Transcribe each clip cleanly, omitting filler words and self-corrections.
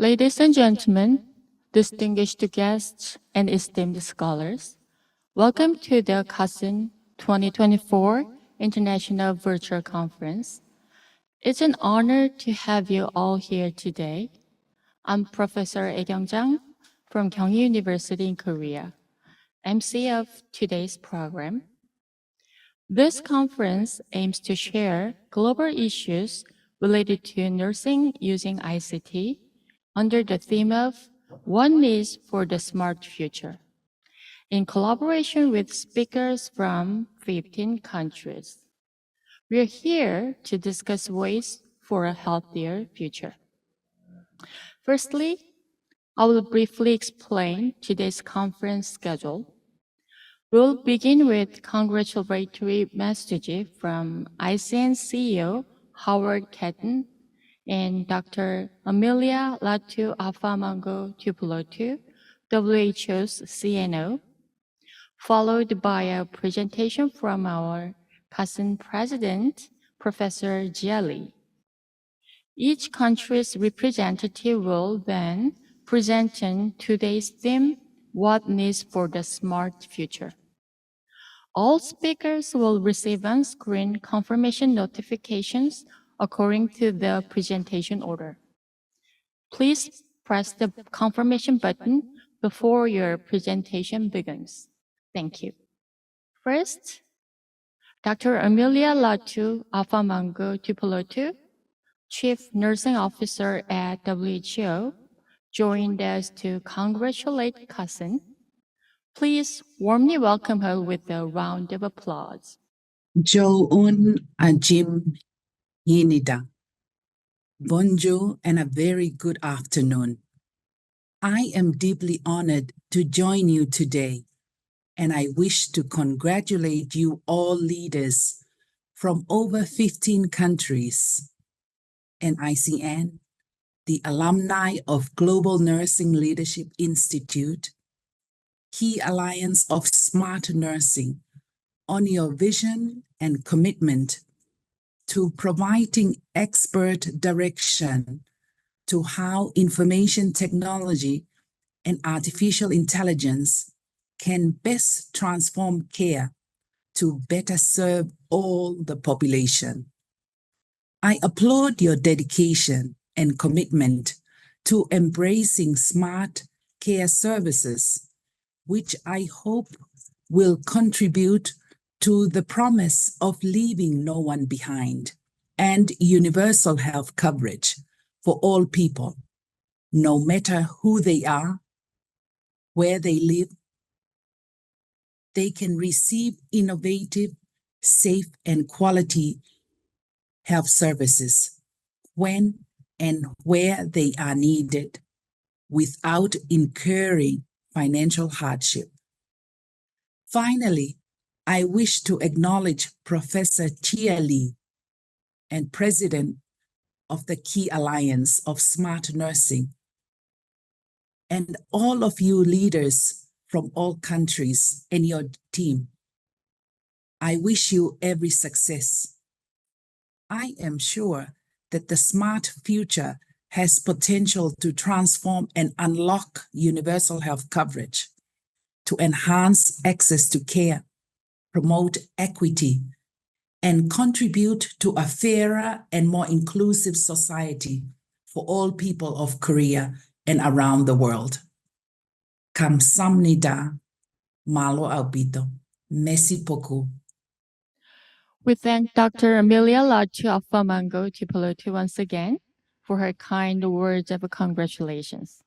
Ladies and gentlemen, distinguished guests, and esteemed scholars, welcome to the KASN 2024 International Virtual Conference. It's an honor to have you all here today. I'm Professor Lee Kyung-jang from Kyung University in Korea, MC of today's program. This conference aims to share global issues related to nursing using ICT under the theme of One Needs for the Smart Future, in collaboration with speakers from 15 countries. We are here to discuss ways for a healthier future. Firstly, I will briefly explain today's conference schedule. We'll begin with congratulatory messages from ICN CEO Howard KASN and Dr. Amelia Latu Afamango Tupulotu, WHO's CNO, followed by a presentation from our KASN President, Professor Jia Lee. Each country's representative will then present on today's theme, What Needs for the Smart Future. All speakers will receive on-screen confirmation notifications according to the presentation order. Please press the confirmation button before your presentation begins. Thank you. First, Dr. Amelia Latu Afamango Tupulotu, Chief Nursing Officer at WHO, joined us to congratulate KASN. Please warmly welcome her with a round of applause. Jo'un Ajim Yinida. Bonjour and a very good afternoon. I am deeply honored to join you today, and I wish to congratulate you all leaders from over 15 countries, and ICN, the alumni of Global Nursing Leadership Institute, Key Alliance of Smart Nursing, on your vision and commitment to providing expert direction to how information technology and artificial intelligence can best transform care to better serve all the population. I applaud your dedication and commitment to embracing smart care services, which I hope will contribute to the promise of leaving no one behind and universal health coverage for all people, no matter who they are, where they live. They can receive innovative, safe, and quality health services when and where they are needed without incurring financial hardship. Finally, I wish to acknowledge Professor Jia Lee and President of the Key Alliance of Smart Nursing, and all of you leaders from all countries and your team. I wish you every success. I am sure that the smart future has potential to transform and unlock universal health coverage, to enhance access to care, promote equity, and contribute to a fairer and more inclusive society for all people of Korea and around the world. Kamsahamnida, Malo Albito. Merci beaucoup. We thank Dr. Amelia Latu Afamango Tupulotu once again for her kind words of congratulations.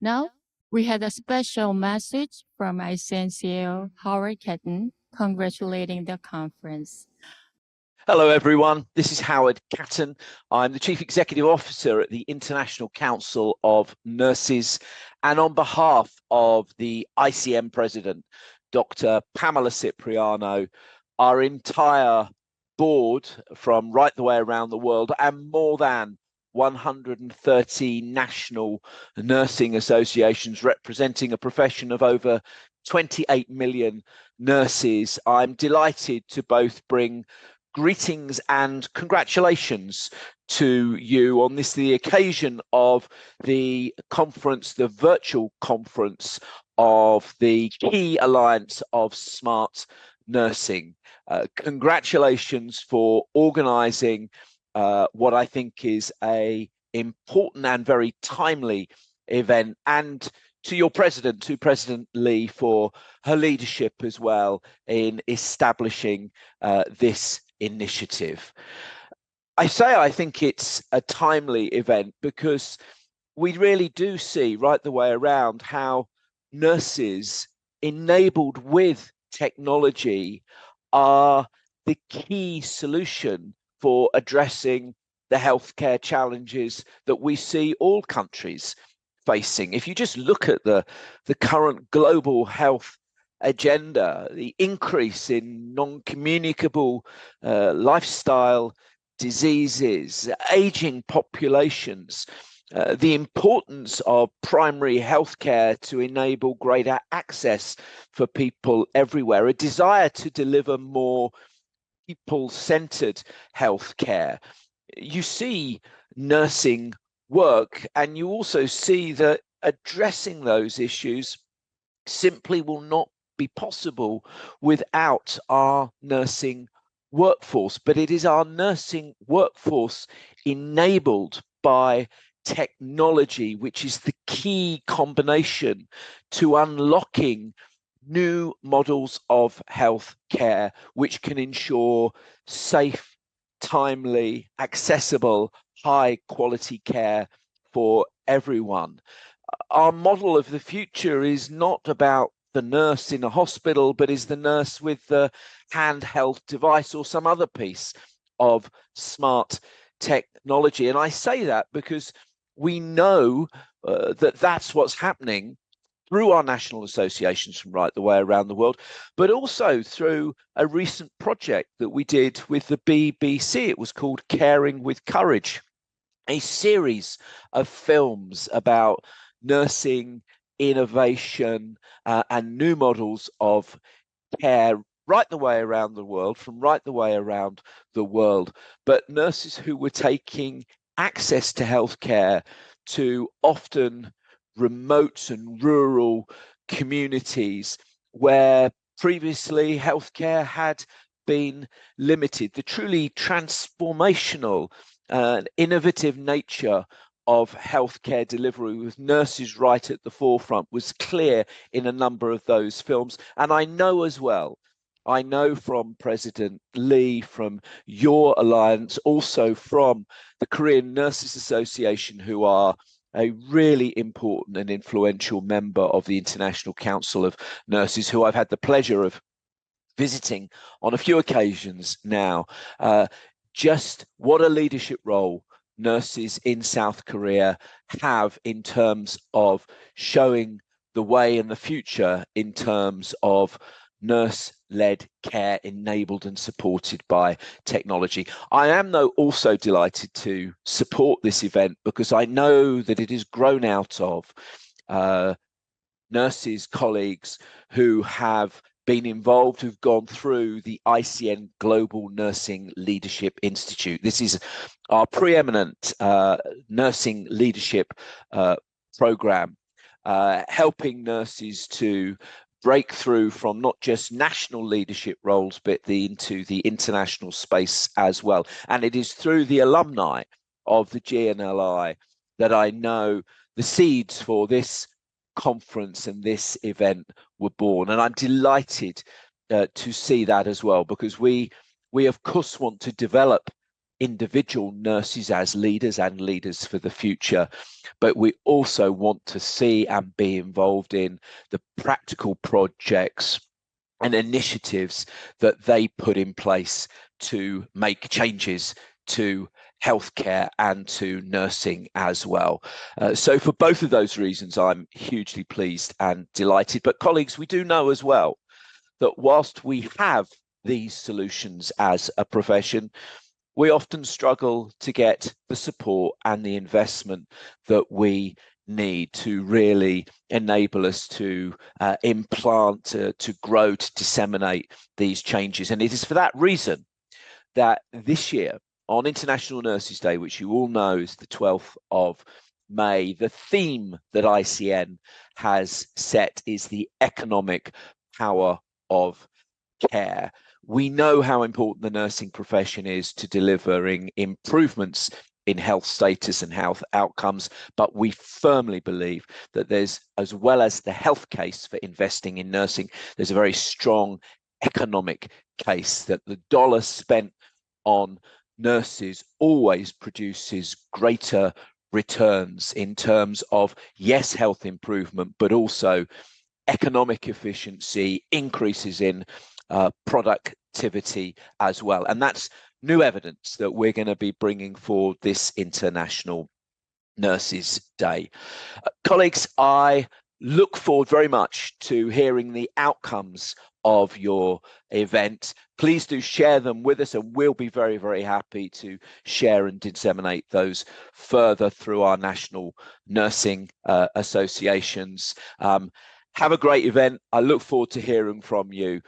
Now, we had a special message from ICN CEO Howard KASN congratulating the conference. Hello, everyone. This is Howard KASN. I'm the Chief Executive Officer at the International Council of Nurses. And on behalf of the ICN President, Dr. Pamela Cipriano, our entire board from right the way around the world, and more than 130 national nursing associations representing a profession of over 28 million nurses, I'm delighted to both bring greetings and congratulations to you on this, the occasion of the conference, the virtual conference of the Key Alliance of Smart Nursing. Congratulations for organising what I think is a important and very timely event, and to your president, to President Lee, for her leadership as well in establishing this initiative. I think it's a timely event because we really do see right the way around how nurses enabled with technology are the key solution for addressing the healthcare challenges that we see all countries facing. If you just look at the current global health agenda, the increase in non-communicable lifestyle diseases, aging populations, the importance of primary healthcare to enable greater access for people everywhere, a desire to deliver more people-centered healthcare. You see nursing work, and you also see that addressing those issues simply will not be possible without our nursing workforce. But it is our nursing workforce enabled by technology, which is the key combination to unlocking new models of health care, which can ensure safe, timely, accessible, high quality care for everyone. Our model of the future is not about the nurse in a hospital, but is the nurse with the handheld device or some other piece of smart technology. And I say that because we know that that's what's happening through our national associations from right the way around the world, but also through a recent project that we did with the BBC. It was called Caring with Courage, a series of films about nursing, innovation, and new models of care right the way around the world, from right the way around the world, but nurses who were taking access to healthcare to often remote and rural communities where previously healthcare had been limited. The truly transformational and innovative nature of healthcare delivery with nurses right at the forefront was clear in a number of those films. And I know as well, I know from President Lee, from your alliance, also from the Korean Nurses Association, who are a really important and influential member of the International Council of Nurses, who I've had the pleasure of visiting on a few occasions now, just what a leadership role nurses in South Korea have in terms of showing the way in the future in terms of nurse-led care enabled and supported by technology. I am, though, also delighted to support this event because I know that it has grown out of nurses, colleagues who have been involved, who've gone through the ICN Global Nursing Leadership Institute. This is our preeminent nursing leadership program, helping nurses to break through from not just national leadership roles, but into the international space as well. And it is through the alumni of the GNLI that I know the seeds for this conference and this event were born. And I'm delighted to see that as well, because we of course want to develop individual nurses as leaders and leaders for the future, but we also want to see and be involved in the practical projects and initiatives that they put in place to make changes to healthcare and to nursing as well. So for both of those reasons, I'm hugely pleased and delighted. But colleagues, we do know as well that whilst we have these solutions as a profession, we often struggle to get the support and the investment that we need to really enable us to implant, to grow, to disseminate these changes. And it is for that reason that this year, on International Nurses Day, which you all know is the 12th of May, the theme that ICN has set is the economic power of care. We know how important the nursing profession is to delivering improvements in health status and health outcomes, but we firmly believe that there's, as well as the health case for investing in nursing, there's a very strong economic case that the dollar spent on nurses always produces greater returns in terms of, yes, health improvement, but also economic efficiency, increases in productivity as well. And that's new evidence that we're going to be bringing forward this International Nurses Day. Colleagues, I look forward very much to hearing the outcomes of your event. Please do share them with us, and we'll be very, very happy to share and disseminate those further through our national nursing associations. Have a great event. I look forward to hearing from you.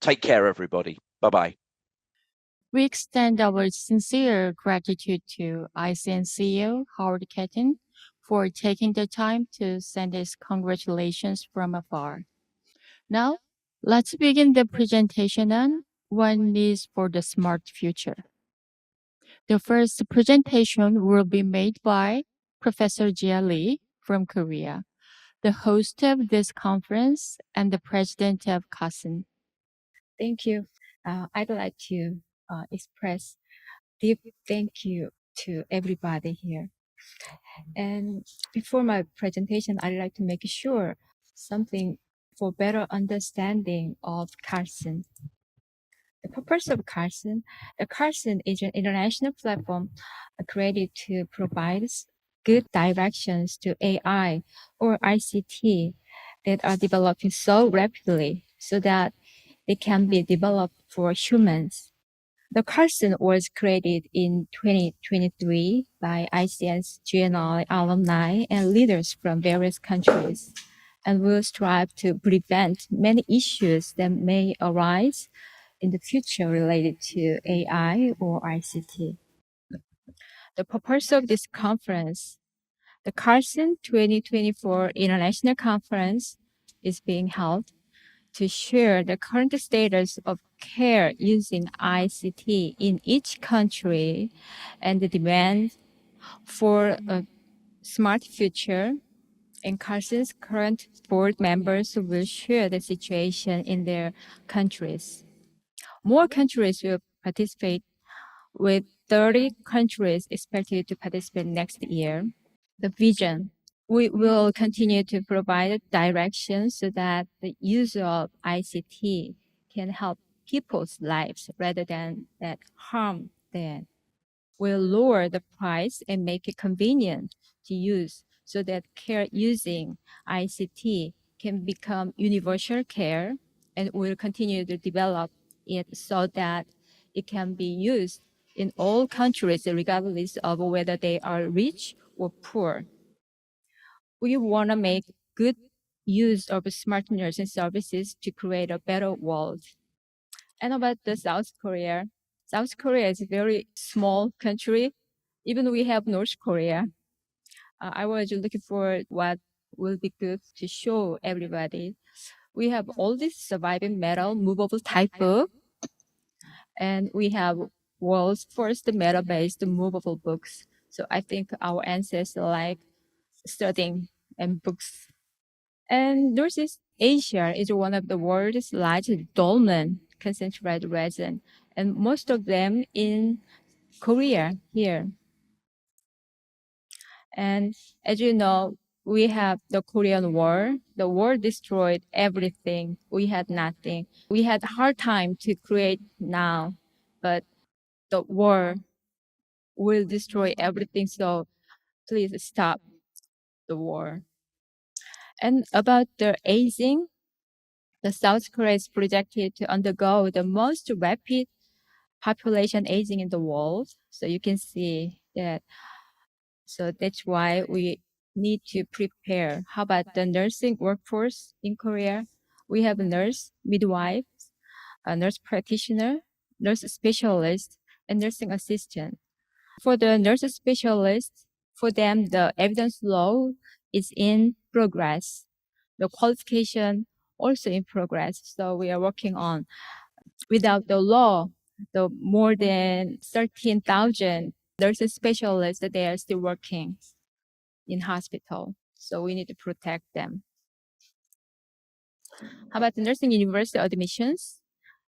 Take care, everybody. Bye-bye. We extend our sincere gratitude to ICN CEO Howard KASN for taking the time to send his congratulations from afar. Now, let's begin the presentation on One is for the Smart Future. The first presentation will be made by Professor Jia Lee from Korea, the host of this conference and the president of KASN. Thank you. I'd like to express deep thank you to everybody here. And before my presentation, I'd like to make sure something for better understanding of KASN. The purpose of KASN, the KASN is an international platform created to provide good directions to AI or ICT that are developing so rapidly so that they can be developed for humans. The KASN was created in 2023 by ICN's GNI alumni and leaders from various countries, and will strive to prevent many issues that may arise in the future related to AI or ICT. The purpose of this conference, the KASN 2024 International Conference, is being held to share the current status of care using ICT in each country and the demand for a smart future. And KASN's current board members will share the situation in their countries. More countries will participate, with 30 countries expected to participate next year. The vision. We will continue to provide direction so that the use of ICT can help people's lives rather than that harm them. We'll lower the price and make it convenient to use so that care using ICT can become universal care, and we'll continue to develop it so that it can be used in all countries regardless of whether they are rich or poor. We want to make good use of smart nursing services to create a better world. And about the South Korea. South Korea is a very small country. Even we have North Korea. I was looking for what will be good to show everybody. We have all this surviving metal movable type book, and we have world's first metal-based movable books. So I think our ancestors like studying and books. And Northeast Asia is one of the world's largest dolmen concentrated resin, and most of them in Korea here. And as you know, we have the Korean War. The war destroyed everything. We had nothing. We had a hard time to create now, but the war will destroy everything. So please stop the war. And about the aging, the South Korea is projected to undergo the most rapid population aging in the world. So you can see that. So that's why we need to prepare. How about the nursing workforce in Korea? We have a nurse, midwife, a nurse practitioner, nurse specialist, and nursing assistant. For the nurse specialist, for them, the evidence law is in progress. The qualification also in progress. So we are working on, without the law, the more than 13,000 nurses specialists, they are still working in hospital. So we need to protect them. How about the nursing university admissions?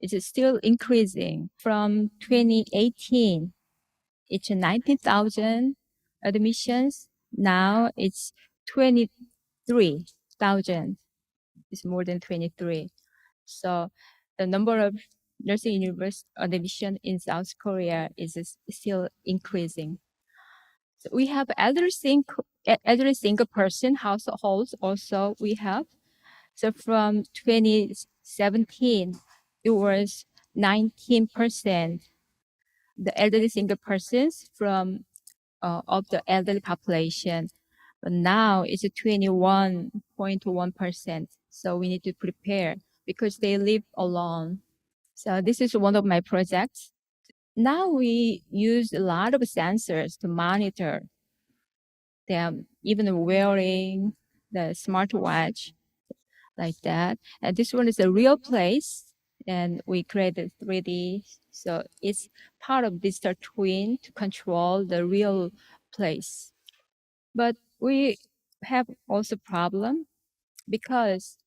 It's still increasing. From 2018, it's 19,000 admissions. Now it's 23,000. It's more than 23. So the number of nursing university admission in South Korea is still increasing. So we have elderly single person households also we have. So from 2017, it was 19%. The elderly single persons from of the elderly population, but now it's 21.1%. So we need to prepare because they live alone. So this is one of my projects. Now we use a lot of sensors to monitor them, even wearing the smartwatch like that. And this one is a real place, and we created 3D. So it's part of digital twin to control the real place. But we have also problem because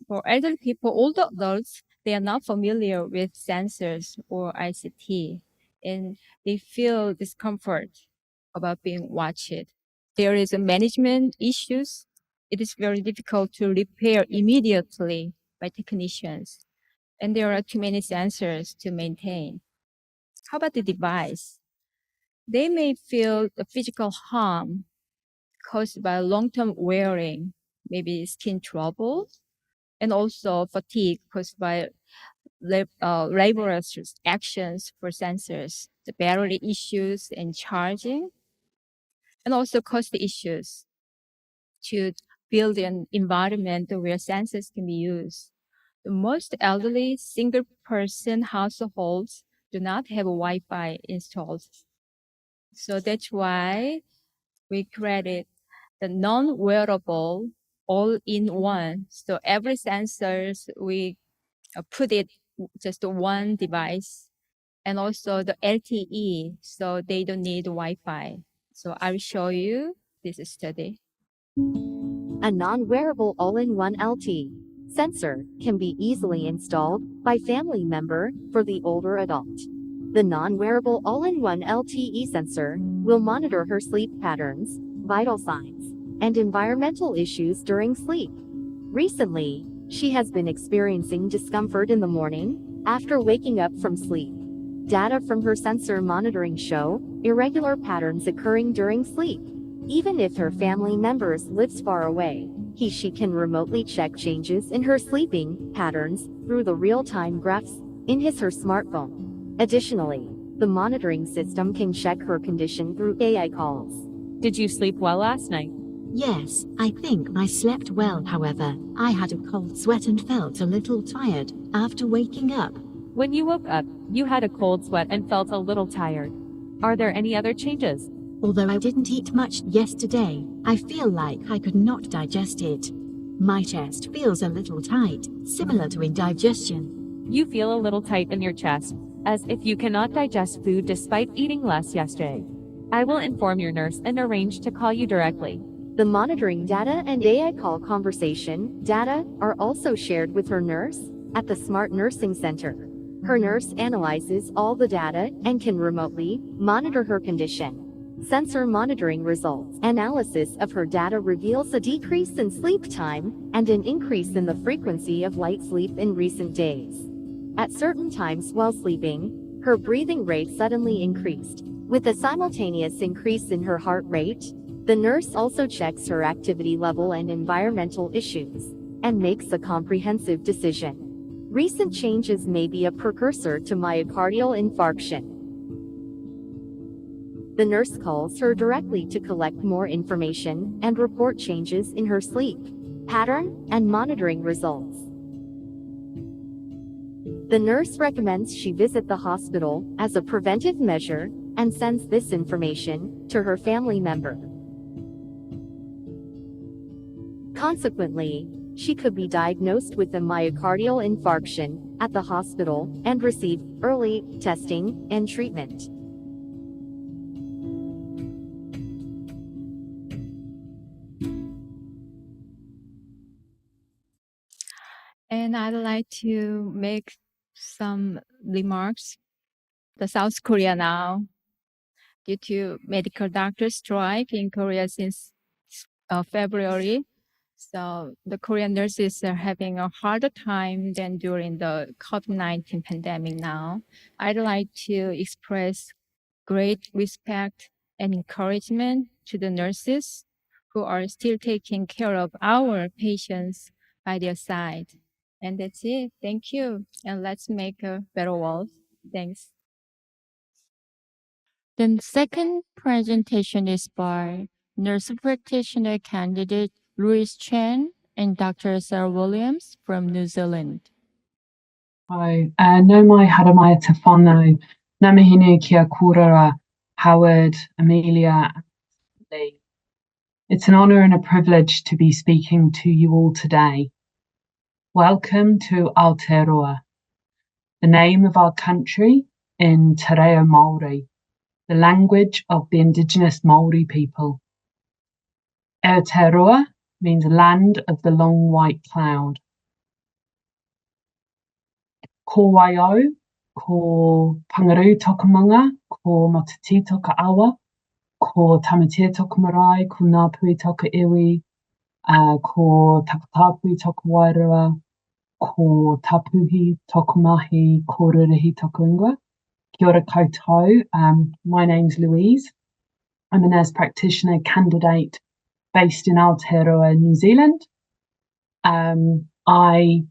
for elderly people, older adults, they are not familiar with sensors or ICT, and they feel discomfort about being watched. There is a management issues. It is very difficult to repair immediately by technicians, and there are too many sensors to maintain. How about the device? They may feel the physical harm caused by long-term wearing, maybe skin trouble, and also fatigue caused by laborious actions for sensors, the battery issues and charging, and also cost issues to build an environment where sensors can be used. The most elderly single-person households do not have Wi-Fi installed. So that's why we created the non-wearable all-in-one. So every sensors, we put it just one device, and also the LTE, so they don't need Wi-Fi. So I'll show you this study. A non-wearable all-in-one LTE sensor can be easily installed by family member for the older adult. The non-wearable all-in-one LTE sensor will monitor her sleep patterns, vital signs, and environmental issues during sleep. Recently, she has been experiencing discomfort in the morning after waking up from sleep. Data from her sensor monitoring show irregular patterns occurring during sleep. Even if her family members lives far away, she can remotely check changes in her sleeping patterns through the real-time graphs in her smartphone. Additionally, the monitoring system can check her condition through AI calls. Did you sleep well last night? Yes, I think I slept well. However, I had a cold sweat and felt a little tired after waking up. When you woke up, you had a cold sweat and felt a little tired. Are there any other changes? Although I didn't eat much yesterday, I feel like I could not digest it. My chest feels a little tight, similar to indigestion. You feel a little tight in your chest, as if you cannot digest food despite eating less yesterday. I will inform your nurse and arrange to call you directly. The monitoring data and AI call conversation data are also shared with her nurse at the Smart Nursing Center. Her nurse analyzes all the data and can remotely monitor her condition. Sensor monitoring results analysis of her data reveals a decrease in sleep time and an increase in the frequency of light sleep in recent days. At certain times while sleeping, her breathing rate suddenly increased, with a simultaneous increase in her heart rate. The nurse also checks her activity level and environmental issues, and makes a comprehensive decision. Recent changes may be a precursor to myocardial infarction. The nurse calls her directly to collect more information and report changes in her sleep pattern and monitoring results. The nurse recommends she visit the hospital as a preventive measure and sends this information to her family member. Consequently, she could be diagnosed with a myocardial infarction at the hospital and receive early testing and treatment. And I'd like to make some remarks. The South Korea now, due to medical doctor strike in Korea since February. So the Korean nurses are having a harder time than during the COVID-19 pandemic now. I'd like to express great respect and encouragement to the nurses who are still taking care of our patients by their side. And that's it. Thank you. And let's make a better world. Thanks. The second presentation is by nurse practitioner candidate Louise Chen and Dr. Sarah Williams from New Zealand. Hi, no mai haramaya te whānau, namahine kia kūrara, Howard, Amelia, and Lee. It's an honour and a privilege to be speaking to you all today. Welcome to Aotearoa, the name of our country in Te Reo Māori, the language of the Indigenous Māori people. Aotearoa means land of the long white cloud. Ko Waio, ko Pangaru Tokamanga, ko Motiti Toka Awa, ko Tamatia Toka Marae, ko Ngāpui Toka Iwi, ko Takatapu Toka Wairua, ko Tapuhi Toka Mahi, ko Rurihi Toka Ingoa. Kia ora koutou. My name's Louise. I'm a nurse practitioner candidate based in Aotearoa, New Zealand. I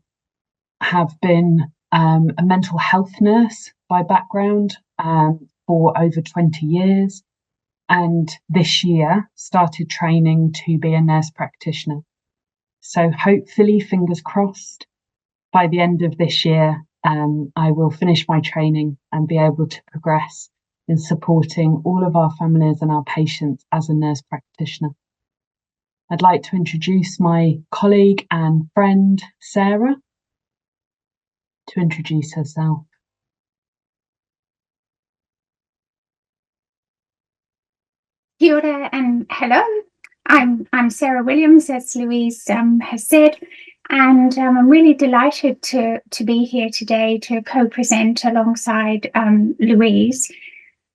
have been a mental health nurse by background for over 20 years, and this year started training to be a nurse practitioner. So hopefully, fingers crossed, by the end of this year, I will finish my training and be able to progress in supporting all of our families and our patients as a nurse practitioner. I'd like to introduce my colleague and friend, Sarah, to introduce herself. Kia ora and hello. I'm Sarah Williams, as Louise has said, and I'm really delighted to be here today to co-present alongside Louise.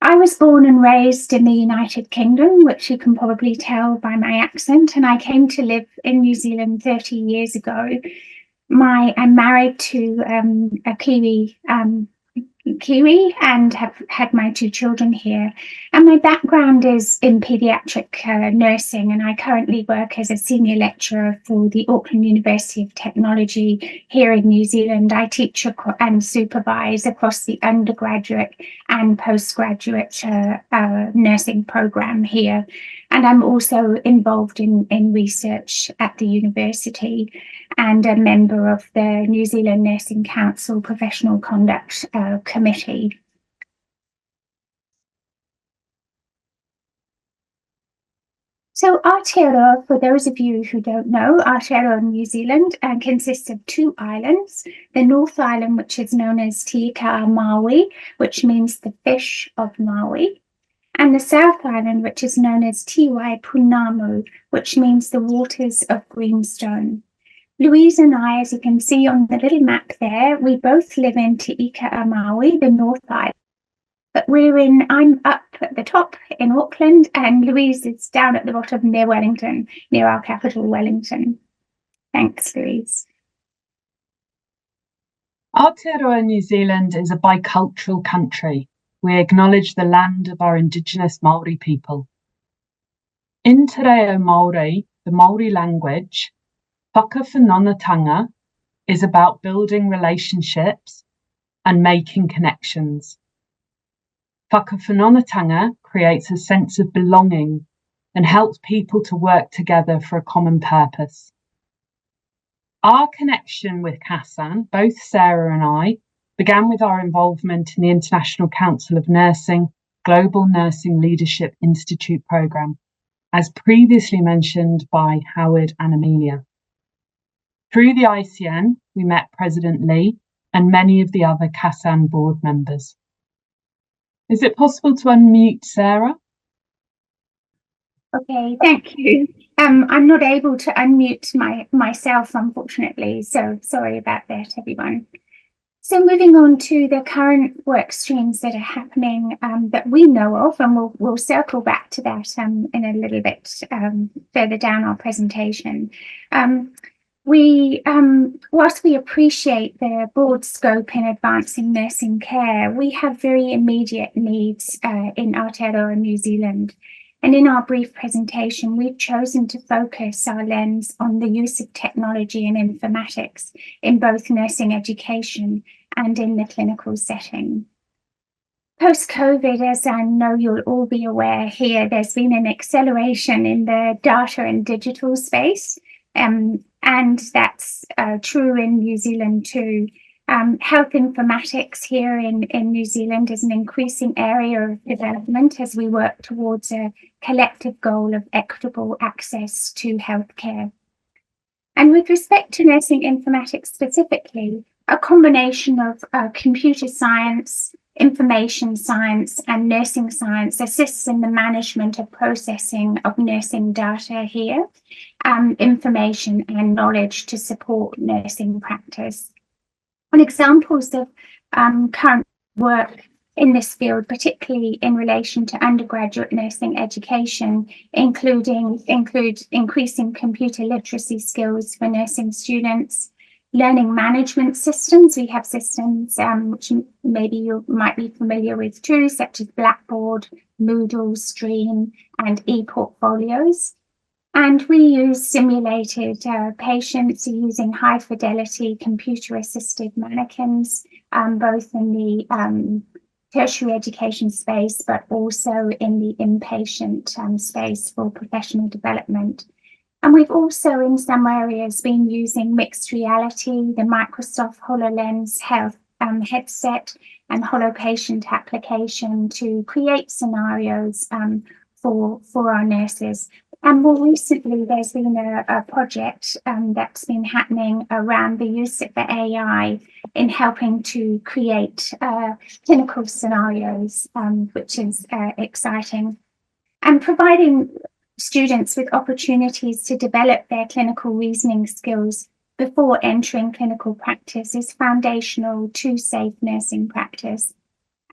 I was born and raised in the United Kingdom, which you can probably tell by my accent, and I came to live in New Zealand 30 years ago. I'm married to a Kiwi and have had my two children here. And my background is in paediatric nursing, and I currently work as a senior lecturer for the Auckland University of Technology here in New Zealand. I teach and supervise across the undergraduate and postgraduate nursing program here. And I'm also involved in research at the university and a member of the New Zealand Nursing Council Professional Conduct Committee. So Aotearoa, for those of you who don't know, Aotearoa, New Zealand consists of two islands. The North Island, which is known as Te Ika Maui, which means the fish of Maui, and the South Island, which is known as Te Waipunamu, which means the waters of greenstone. Louise and I, as you can see on the little map there, we both live in Te Ika Maui, the North Island. But I'm up at the top in Auckland, and Louise is down at the bottom near Wellington, near our capital, Wellington. Thanks, Louise. Aotearoa, New Zealand is a bicultural country. We acknowledge the land of our Indigenous Māori people. In Te Reo Māori, the Māori language, whakawhanonatanga is about building relationships and making connections. Whakawhanonatanga creates a sense of belonging and helps people to work together for a common purpose. Our connection with KASN, both Sarah and I, began with our involvement in the International Council of Nursing Global Nursing Leadership Institute programme, as previously mentioned by Howard and Amelia. Through the ICN, we met President Lee and many of the other KASN board members. Is it possible to unmute Sarah? Okay, thank you. I'm not able to unmute myself, unfortunately, so sorry about that, everyone. So moving on to the current work streams that are happening that we know of, and we'll circle back to that in a little bit further down our presentation. Whilst we appreciate the broad scope in advancing nursing care, we have very immediate needs in Aotearoa, New Zealand. And in our brief presentation, we've chosen to focus our lens on the use of technology and informatics in both nursing education and in the clinical setting. Post-COVID, as I know you'll all be aware here, there's been an acceleration in the data and digital space, and that's true in New Zealand too. Health informatics here in New Zealand is an increasing area of development as we work towards a collective goal of equitable access to healthcare. And with respect to nursing informatics specifically, a combination of computer science, information science, and nursing science assists in the management of processing of nursing data here, information and knowledge to support nursing practice. And examples of current work in this field, particularly in relation to undergraduate nursing education, include increasing computer literacy skills for nursing students, learning management systems. We have systems which maybe you might be familiar with too, such as Blackboard, Moodle, Stream, and ePortfolios. And we use simulated patients using high fidelity computer assisted mannequins, both in the tertiary education space, but also in the inpatient space for professional development. And we've also in some areas been using mixed reality, the Microsoft HoloLens Health headset and HoloPatient application to create scenarios for our nurses. And more recently, there's been a project that's been happening around the use of the AI in helping to create clinical scenarios, which is exciting, and providing students with opportunities to develop their clinical reasoning skills before entering clinical practice is foundational to safe nursing practice.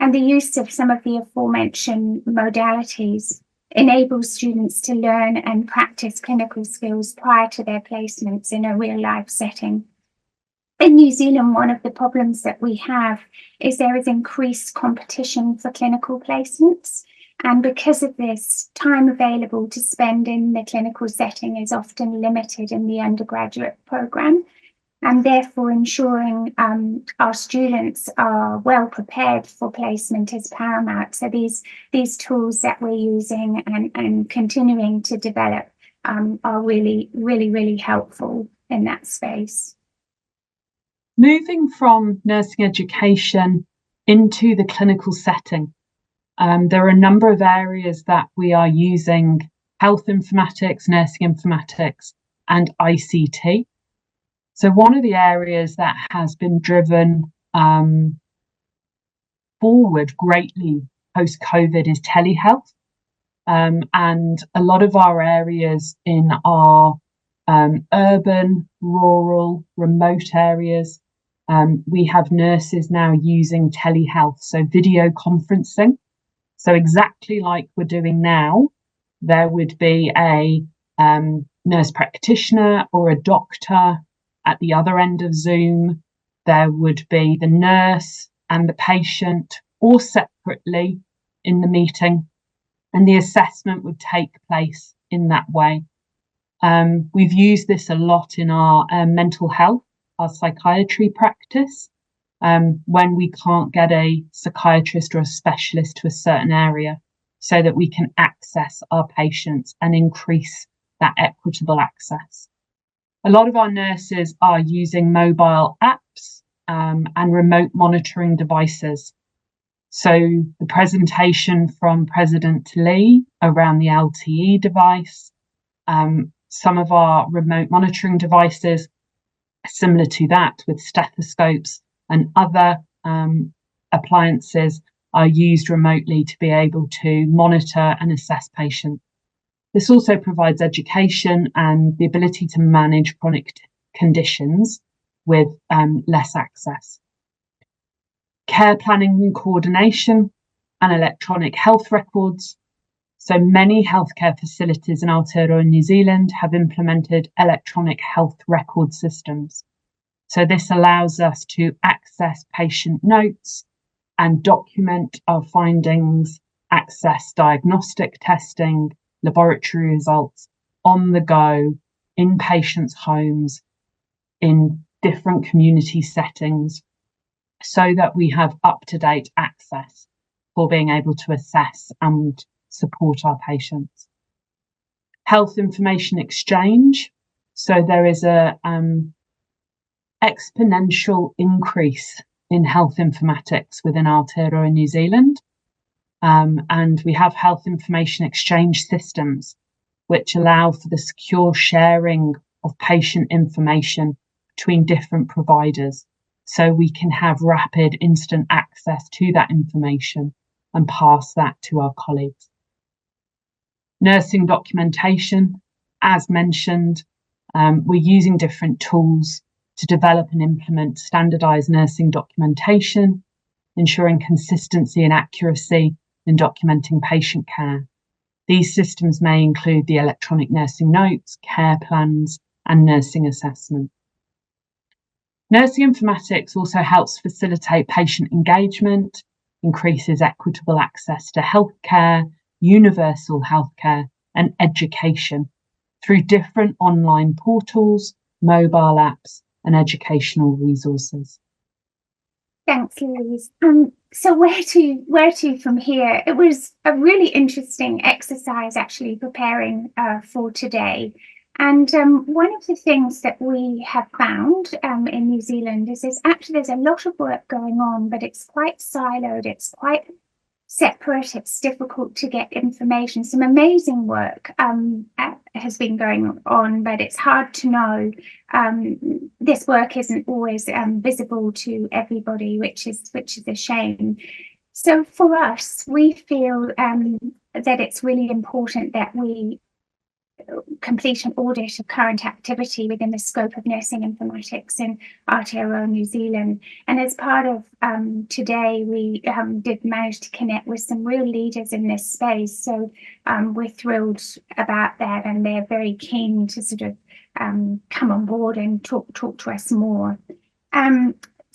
And the use of some of the aforementioned modalities enables students to learn and practice clinical skills prior to their placements in a real-life setting. In New Zealand, one of the problems that we have is there is increased competition for clinical placements. And because of this, time available to spend in the clinical setting is often limited in the undergraduate programme. And therefore ensuring our students are well prepared for placement is paramount. So these tools that we're using and continuing to develop are really helpful in that space. Moving from nursing education into the clinical setting, there are a number of areas that we are using health informatics, nursing informatics, and ICT. So one of the areas that has been driven forward greatly post-COVID is telehealth. And a lot of our areas in our urban, rural, remote areas, we have nurses now using telehealth, so video conferencing. So exactly like we're doing now, there would be a nurse practitioner or a doctor at the other end of Zoom. There would be the nurse and the patient, or separately in the meeting, and the assessment would take place in that way. We've used this a lot in our mental health, our psychiatry practice, when we can't get a psychiatrist or a specialist to a certain area, so that we can access our patients and increase that equitable access. A lot of our nurses are using mobile apps and remote monitoring devices. So the presentation from President Lee around the LTE device, some of our remote monitoring devices similar to that with stethoscopes and other appliances are used remotely to be able to monitor and assess patients. This also provides education and the ability to manage chronic conditions with less access. Care planning and coordination and electronic health records. So many healthcare facilities in Aotearoa, New Zealand have implemented electronic health record systems. So this allows us to access patient notes and document our findings, access diagnostic testing, laboratory results on the go, in patients' homes, in different community settings, so that we have up-to-date access for being able to assess and support our patients. Health information exchange. So there is a exponential increase in health informatics within Aotearoa, New Zealand. And we have health information exchange systems which allow for the secure sharing of patient information between different providers. So we can have rapid, instant access to that information and pass that to our colleagues. Nursing documentation, as mentioned, we're using different tools to develop and implement standardized nursing documentation, ensuring consistency and accuracy in documenting patient care. These systems may include the electronic nursing notes, care plans, and nursing assessment. Nursing informatics also helps facilitate patient engagement, increases equitable access to healthcare, universal healthcare, and education through different online portals, mobile apps, and educational resources. Thanks, Louise. So where to from here? It was a really interesting exercise actually preparing for today. And one of the things that we have found in New Zealand is there's a lot of work going on, but it's quite siloed, it's quite separate, it's difficult to get information. Some amazing work has been going on, but it's hard to know. This work isn't always visible to everybody, which is a shame. So for us, we feel that it's really important that we complete an audit of current activity within the scope of nursing informatics in Aotearoa, New Zealand. And as part of today, we did manage to connect with some real leaders in this space. So we're thrilled about that, and they're very keen to sort of come on board and talk to us more.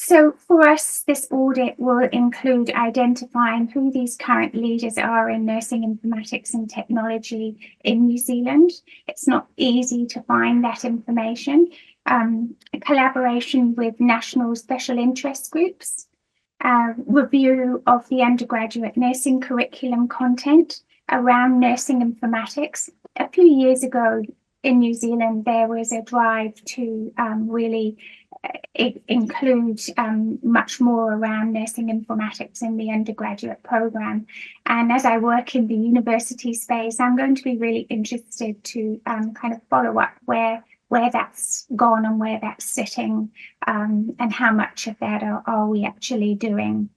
So for us, this audit will include identifying who these current leaders are in nursing informatics and technology in New Zealand. It's not easy to find that information. Collaboration with national special interest groups, review of the undergraduate nursing curriculum content around nursing informatics. A few years ago in New Zealand, there was a drive to really include much more around nursing informatics in the undergraduate program. And as I work in the university space, I'm going to be really interested to kind of follow up where that's gone and where that's sitting, and how much of that are we actually doing.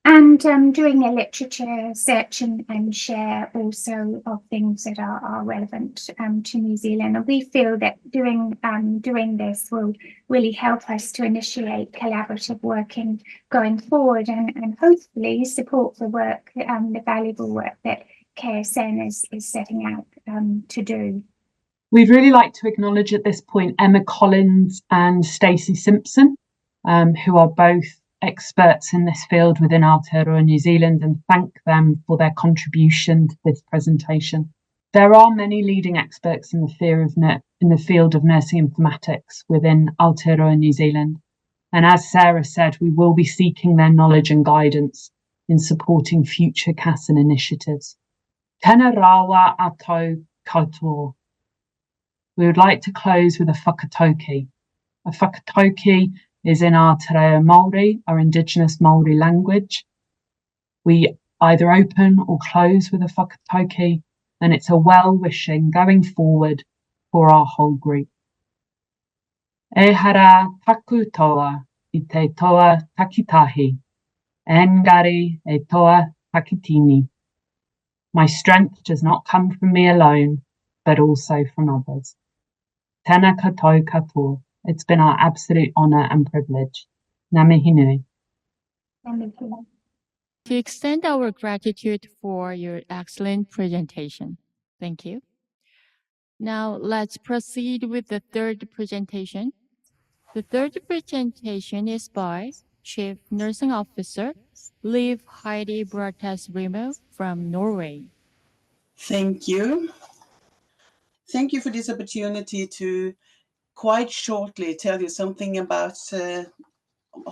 And doing a literature search and share also of things that are relevant to New Zealand. And we feel that doing this will really help us to initiate collaborative working going forward, and hopefully support the work, the valuable work that KASN is setting out to do. We'd really like to acknowledge at this point Emma Collins and Stacey Simpson, who are both experts in this field within Aotearoa, New Zealand, and thank them for their contribution to this presentation. There are many leading experts in the field of nursing informatics within Aotearoa, New Zealand. And as Sarah said, we will be seeking their knowledge and guidance in supporting future KASN initiatives. Tēnā rawa atou katoa. We would like to close with a whakatauki. A whakatauki is in our Te Reo Māori, our indigenous Māori language. We either open or close with a whakatauki, and it's a well-wishing going forward for our whole group. E hara taku toa I te toa takitahi, engari e toa takitini. My strength does not come from me alone, but also from others. Tēnā koutou katoa. It's been our absolute honour and privilege. Ngā mihi nui. To extend our gratitude for your excellent presentation. Thank you. Now let's proceed with the third presentation. The third presentation is by Chief Nursing Officer Liv Heidi Brattesrimo from Norway. Thank you. Thank you for this opportunity to quite shortly tell you something about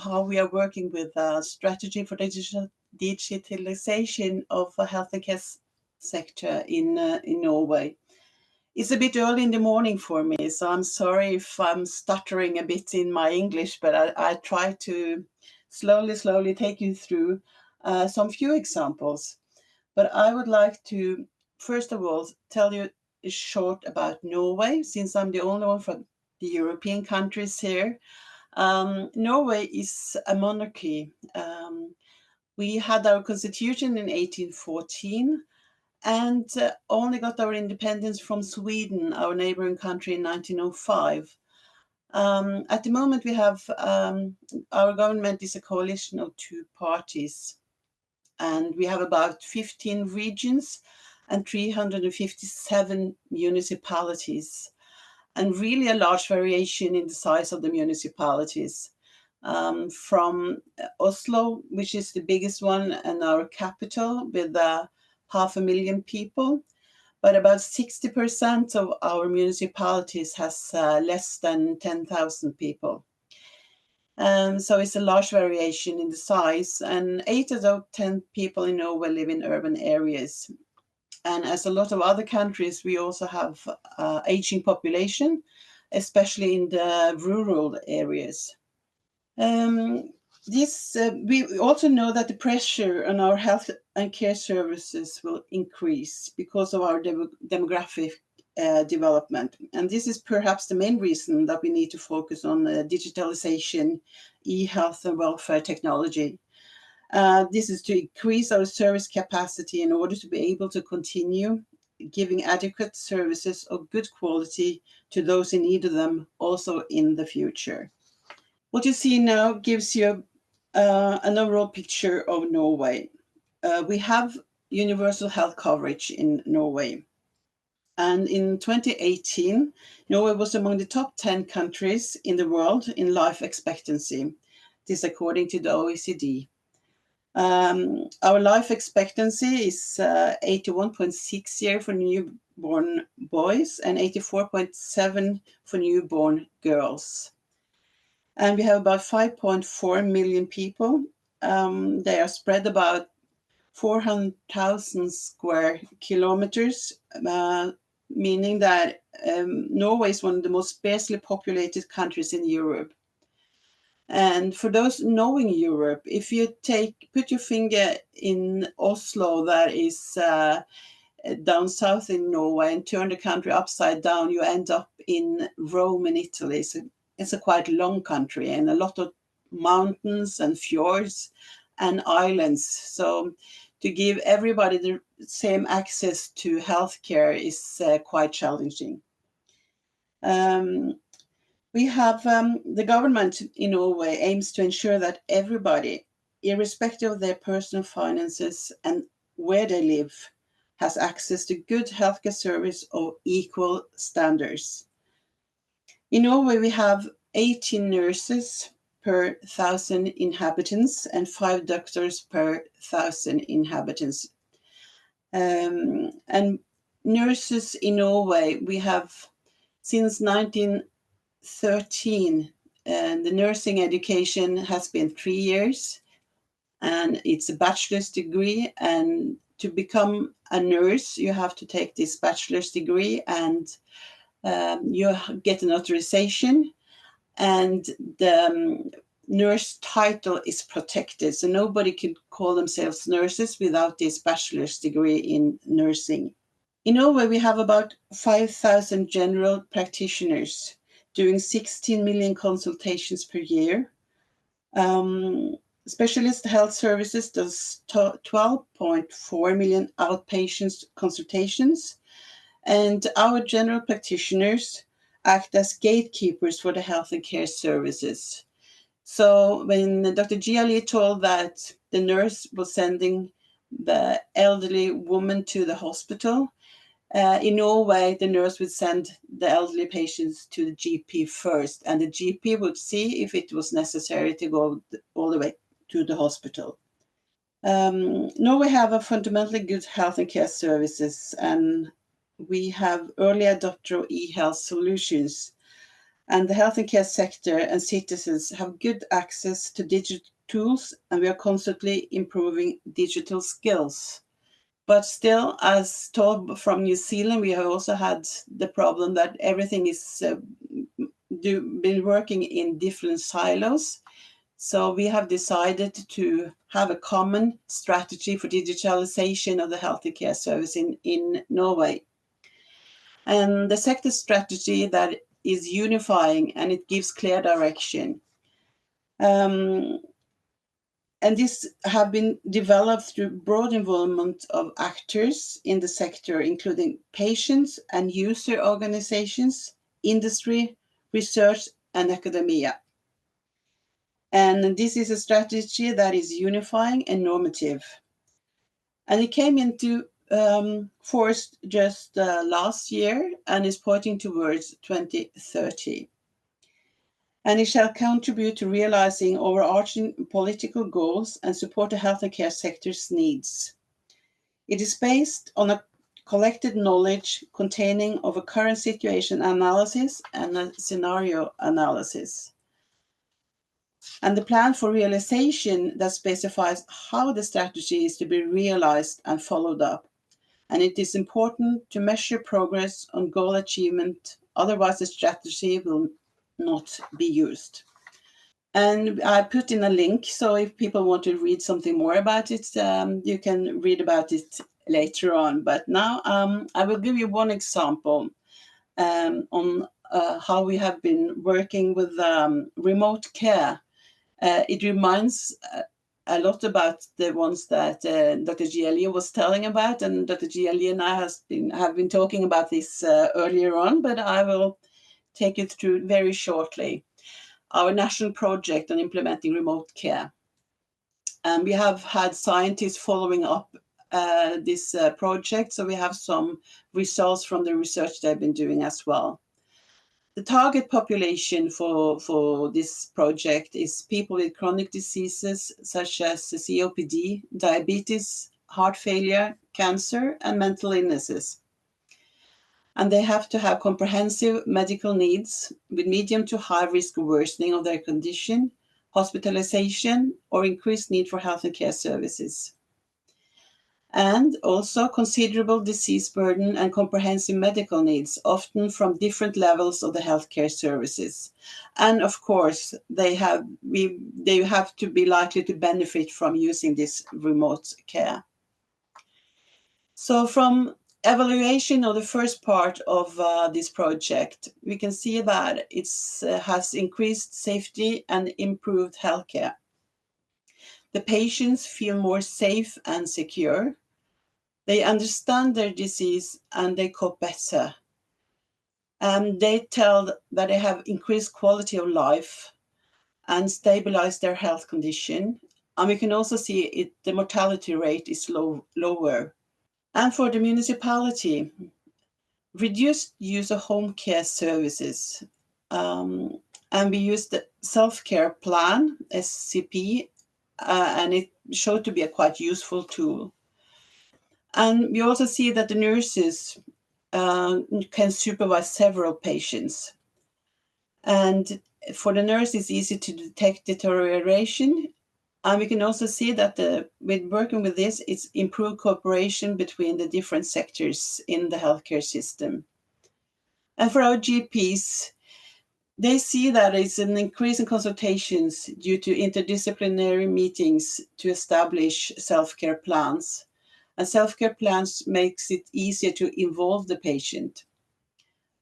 how we are working with a strategy for digitalization of the health and care sector in Norway. It's a bit early in the morning for me, so I'm sorry if I'm stuttering a bit in my English, but I try to slowly take you through some few examples. But I would like to, first of all, tell you short about Norway, since I'm the only one from the European countries here. Norway is a monarchy. We had our constitution in 1814 and only got our independence from Sweden, our neighboring country, in 1905. At the moment, we have our government is a coalition of two parties, and we have about 15 regions and 357 municipalities, and really a large variation in the size of the municipalities. From Oslo, which is the biggest one and our capital with 500,000 people, but about 60% of our municipalities has less than 10,000 people. So it's a large variation in the size, and 8 out of 10 people in Norway live in urban areas. And as a lot of other countries, we also have aging population, especially in the rural areas. We also know that the pressure on our health and care services will increase because of our demographic development. And this is perhaps the main reason that we need to focus on digitalization, e-health and welfare technology. This is to increase our service capacity in order to be able to continue giving adequate services of good quality to those in need of them also in the future. What you see now gives you an overall picture of Norway. We have universal health coverage in Norway. And in 2018, Norway was among the top 10 countries in the world in life expectancy. This according to the OECD. Our life expectancy is 81.6 years for newborn boys and 84.7 for newborn girls. And we have about 5.4 million people. They are spread about 400,000 square kilometers, meaning that Norway is one of the most sparsely populated countries in Europe. And for those knowing Europe, if you put your finger in Oslo, that is down south in Norway, and turn the country upside down, you end up in Rome in Italy. So it's a quite long country and a lot of mountains and fjords and islands. So to give everybody the same access to healthcare is quite challenging. We have the government in Norway aims to ensure that everybody, irrespective of their personal finances and where they live, has access to good healthcare service of equal standards. In Norway, we have 18 nurses per 1,000 inhabitants and 5 doctors per 1,000 inhabitants. And nurses in Norway, we have since 1913, and the nursing education has been 3 years, and it's a bachelor's degree. And to become a nurse, you have to take this bachelor's degree, and you get an authorization. and the nurse title is protected. So nobody could call themselves nurses without this bachelor's degree in nursing. In Norway, we have about 5,000 general practitioners doing 16 million consultations per year. Specialist health services does 12.4 million outpatient consultations, and our general practitioners act as gatekeepers for the health and care services. So when Dr. Gia told that the nurse was sending the elderly woman to the hospital, in Norway, the nurse would send the elderly patients to the GP first, and the GP would see if it was necessary to go all the way to the hospital. Norway have a fundamentally good health and care services, and we have early adopter of e-health solutions. And the health and care sector and citizens have good access to digital tools, and we are constantly improving digital skills. But still, as told from New Zealand, we have also had the problem that everything is been working in different silos. So we have decided to have a common strategy for digitalization of the healthcare service in Norway. And the sector strategy that is unifying, and it gives clear direction. And this have been developed through broad involvement of actors in the sector, including patients and user organizations, industry, research, and academia. And this is a strategy that is unifying and normative. And it came into force just last year and is pointing towards 2030. And it shall contribute to realizing overarching political goals and support the health and care sector's needs. It is based on a collected knowledge containing of a current situation analysis and a scenario analysis. And the plan for realization that specifies how the strategy is to be realized and followed up. And it is important to measure progress on goal achievement, otherwise the strategy will not be used. And I put in a link, so if people want to read something more about it, you can read about it later on. But now I will give you one example on how we have been working with remote care. It reminds a lot about the ones that Dr. Gia was telling about, and Dr. Gia and I have been talking about this earlier on, but I will take you through very shortly. Our national project on implementing remote care. And we have had scientists following up this project, so we have some results from the research they've been doing as well. The target population for this project is people with chronic diseases such as COPD, diabetes, heart failure, cancer, and mental illnesses. And they have to have comprehensive medical needs with medium to high risk of worsening of their condition, hospitalization, or increased need for health and care services. And also considerable disease burden and comprehensive medical needs, often from different levels of the healthcare services. And of course, they have to be likely to benefit from using this remote care. So from evaluation of the first part of this project, we can see that it has increased safety and improved healthcare. The patients feel more safe and secure. They understand their disease and they cope better. And they tell that they have increased quality of life and stabilized their health condition. And we can also see the mortality rate is lower. And for the municipality, reduced use of home care services. And we used the self-care plan, SCP, and it showed to be a quite useful tool. And we also see that the nurses can supervise several patients. And for the nurse, it's easy to detect deterioration. And we can also see that with working with this, it's improved cooperation between the different sectors in the healthcare system. And for our GPs, They see that it's an increase in consultations due to interdisciplinary meetings to establish self-care plans. And self-care plans makes it easier to involve the patient.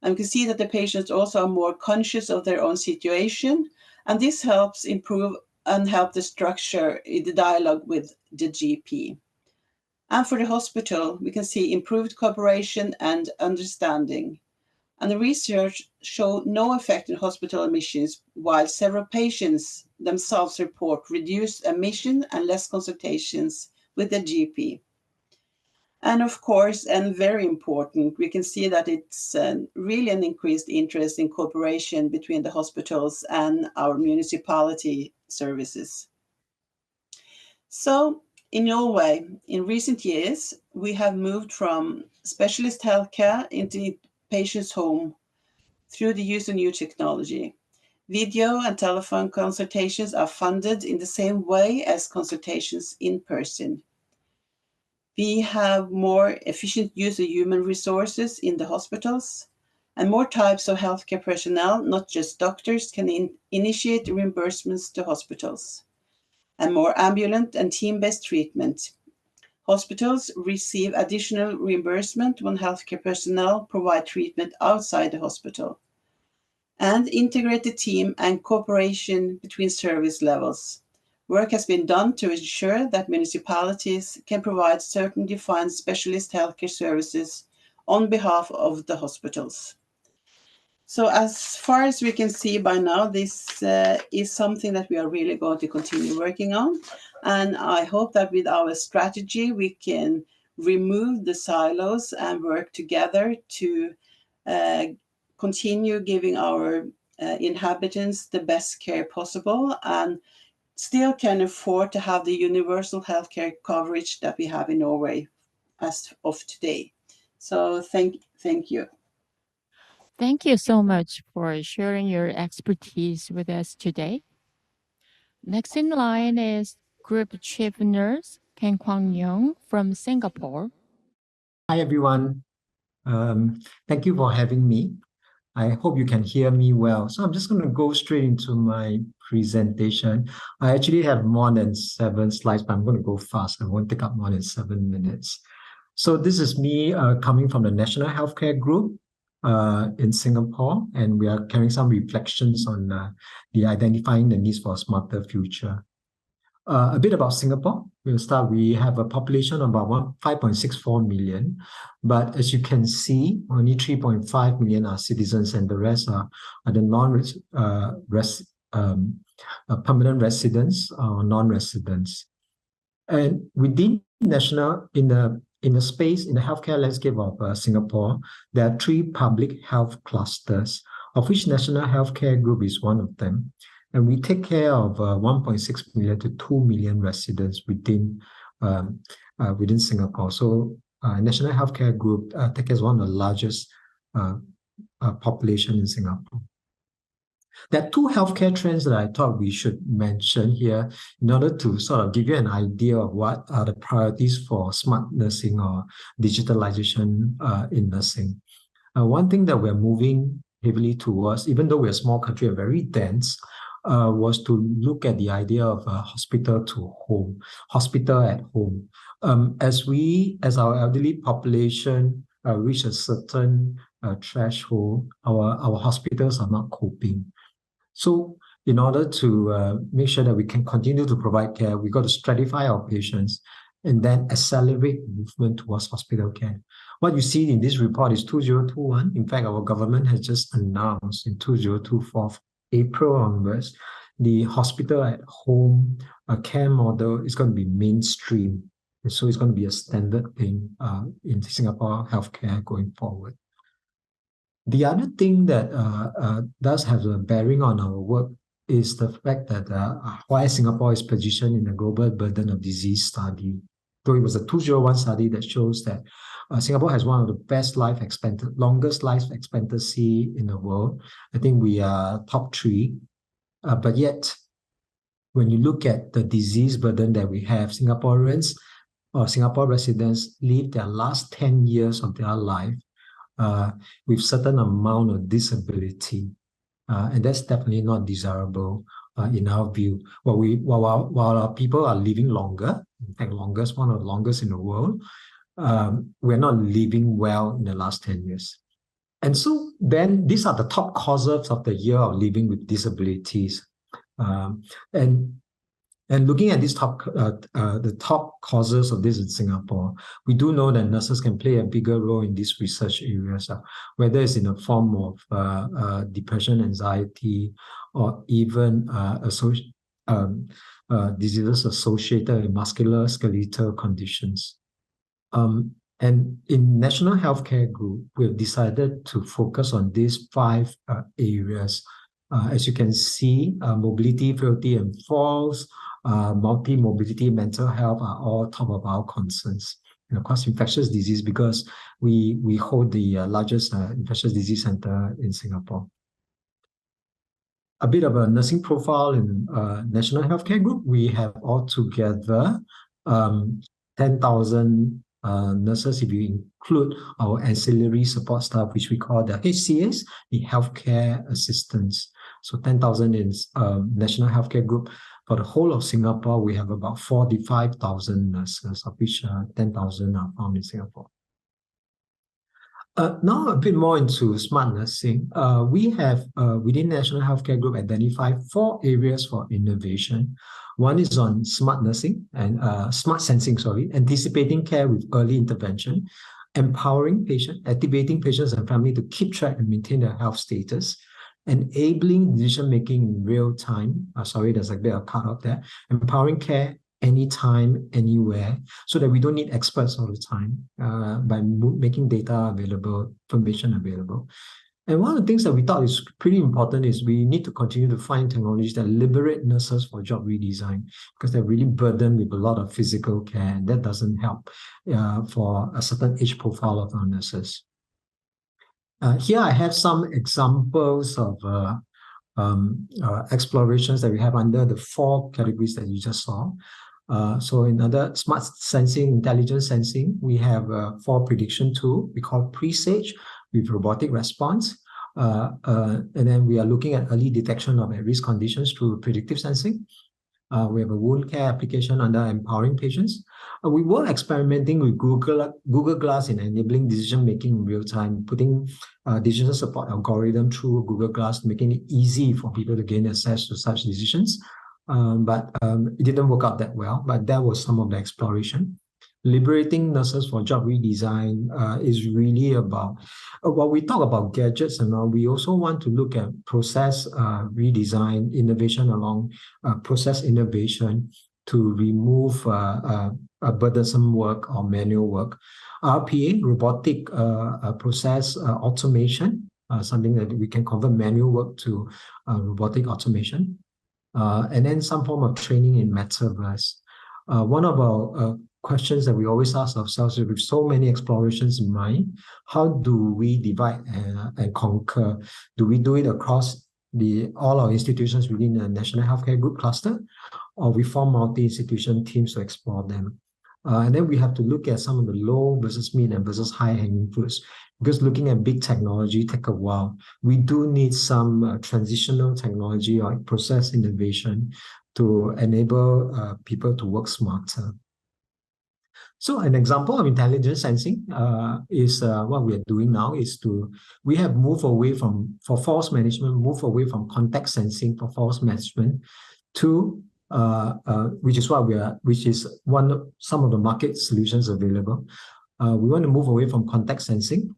And we can see that the patients also are more conscious of their own situation, and this helps improve and help the structure in the dialogue with the GP. And for the hospital, we can see improved cooperation and understanding. And the research showed no effect in hospital admissions, while several patients themselves report reduced admission and less consultations with the GP. And of course, and very important, we can see that it's really an increased interest in cooperation between the hospitals and our municipality services. So in Norway, in recent years, we have moved from specialist healthcare into patient's home through the use of new technology. Video and telephone consultations are funded in the same way as consultations in person. We have more efficient use of human resources in the hospitals, and more types of healthcare personnel, not just doctors, can initiate reimbursements to hospitals, and more ambulant and team-based treatment. Hospitals receive additional reimbursement when healthcare personnel provide treatment outside the hospital, and integrated team and cooperation between service levels. Work has been done to ensure that municipalities can provide certain defined specialist healthcare services on behalf of the hospitals. So as far as we can see by now, this is something that we are really going to continue working on. And I hope that with our strategy, we can remove the silos and work together to continue giving our inhabitants the best care possible, and still can afford to have the universal healthcare coverage that we have in Norway as of today. So thank you. Thank you so much for sharing your expertise with us today. Next in line is Group Chief Nurse Ken Kwang Young from Singapore. Hi, everyone. Thank you for having me. I hope you can hear me well. So I'm just going to go straight into my presentation. I actually have more than 7 slides, but I'm going to go fast. I won't take up more than 7 minutes. So this is me coming from the National Healthcare Group in Singapore, and we are carrying some reflections on the identifying the needs for a smarter future. A bit about Singapore. We'll start. We have a population of about 5.64 million, but as you can see, only 3.5 million are citizens, and the rest are the permanent residents or non-residents. And within national, in the space, in the healthcare landscape of Singapore, there are 3 public health clusters, of which National Healthcare Group is one of them. And we take care of 1.6 million to 2 million residents within Singapore. So National Healthcare Group takes care of one of the largest population in Singapore. There are 2 healthcare trends that I thought we should mention here in order to sort of give you an idea of what are the priorities for smart nursing or digitalization in nursing. One thing that we're moving heavily towards, even though we're a small country and very dense, was to look at the idea of hospital to home, hospital at home. As our elderly population reach a certain threshold, our hospitals are not coping. So in order to make sure that we can continue to provide care, we got to stratify our patients and then accelerate movement towards hospital care. What you see in this report is 2021. In fact, our government has just announced in 2024, April onwards, the hospital at home care model is going to be mainstream. And so it's going to be a standard thing in Singapore healthcare going forward. The other thing that does have a bearing on our work is the fact that why Singapore is positioned in the global burden of disease study. So it was a 2001 study that shows that Singapore has one of the best longest life expectancy in the world. I think we are top 3. But yet, when you look at the disease burden that we have, Singaporeans or Singapore residents live their last 10 years of their life with certain amount of disability. and that's definitely not desirable in our view. While our people are living longer, in fact, longest, one of the longest in the world, we're not living well in the last 10 years. And so then these are the top causes of the year of living with disabilities. And looking at these the top causes of this in Singapore, we do know that nurses can play a bigger role in these research areas, whether it's in the form of depression, anxiety, or even diseases associated with musculoskeletal conditions. And in National Healthcare Group, we've decided to focus on these 5 areas. As you can see, mobility, frailty, and falls, multi-mobility, mental health are all top of our concerns. And of course, infectious disease, because we hold the largest infectious disease center in Singapore. A bit of a nursing profile in National Healthcare Group. We have altogether 10,000 nurses, if you include our ancillary support staff, which we call the HCAs, the healthcare assistants. So 10,000 in National Healthcare Group. For the whole of Singapore, we have about 45,000 nurses, of which 10,000 are found in Singapore. Now a bit more into smart nursing. We have within National Healthcare Group identified 4 areas for innovation. One is on smart nursing and smart sensing, anticipating care with early intervention, empowering patients, activating patients and family to keep track and maintain their health status, enabling decision-making in real time. There's a bit of cut out there. Empowering care anytime, anywhere, so that we don't need experts all the time by making data available, information available. And one of the things that we thought is pretty important is we need to continue to find technologies that liberate nurses for job redesign, because they're really burdened with a lot of physical care, and that doesn't help for a certain age profile of our nurses. Here I have some examples of explorations that we have under the 4 categories that you just saw. So in other smart sensing, intelligent sensing, we have a fall prediction tool we call Presage with robotic response. And then we are looking at early detection of at-risk conditions through predictive sensing. We have a wound care application under empowering patients. We were experimenting with Google Glass in enabling decision-making in real time, putting decision support algorithm through Google Glass, making it easy for people to gain access to such decisions. But it didn't work out that well, but that was some of the exploration. Liberating nurses for job redesign is really about, while we talk about gadgets and all, we also want to look at process redesign, innovation along process innovation to remove burdensome work or manual work. RPA, robotic process automation, something that we can convert manual work to robotic automation. And then some form of training in metaverse. One of our questions that we always ask ourselves is, with so many explorations in mind, how do we divide and conquer? Do we do it across all our institutions within the National Healthcare Group cluster, or we form multi-institution teams to explore them? And then we have to look at some of the low versus mid and versus high hanging fruits, because looking at big technology take a while. We do need some transitional technology or process innovation to enable people to work smarter. So an example of intelligent sensing is what we are doing now is we have moved away from, for falls management, move away from contact sensing for falls management to which is some of the market solutions available. We want to move away from contact sensing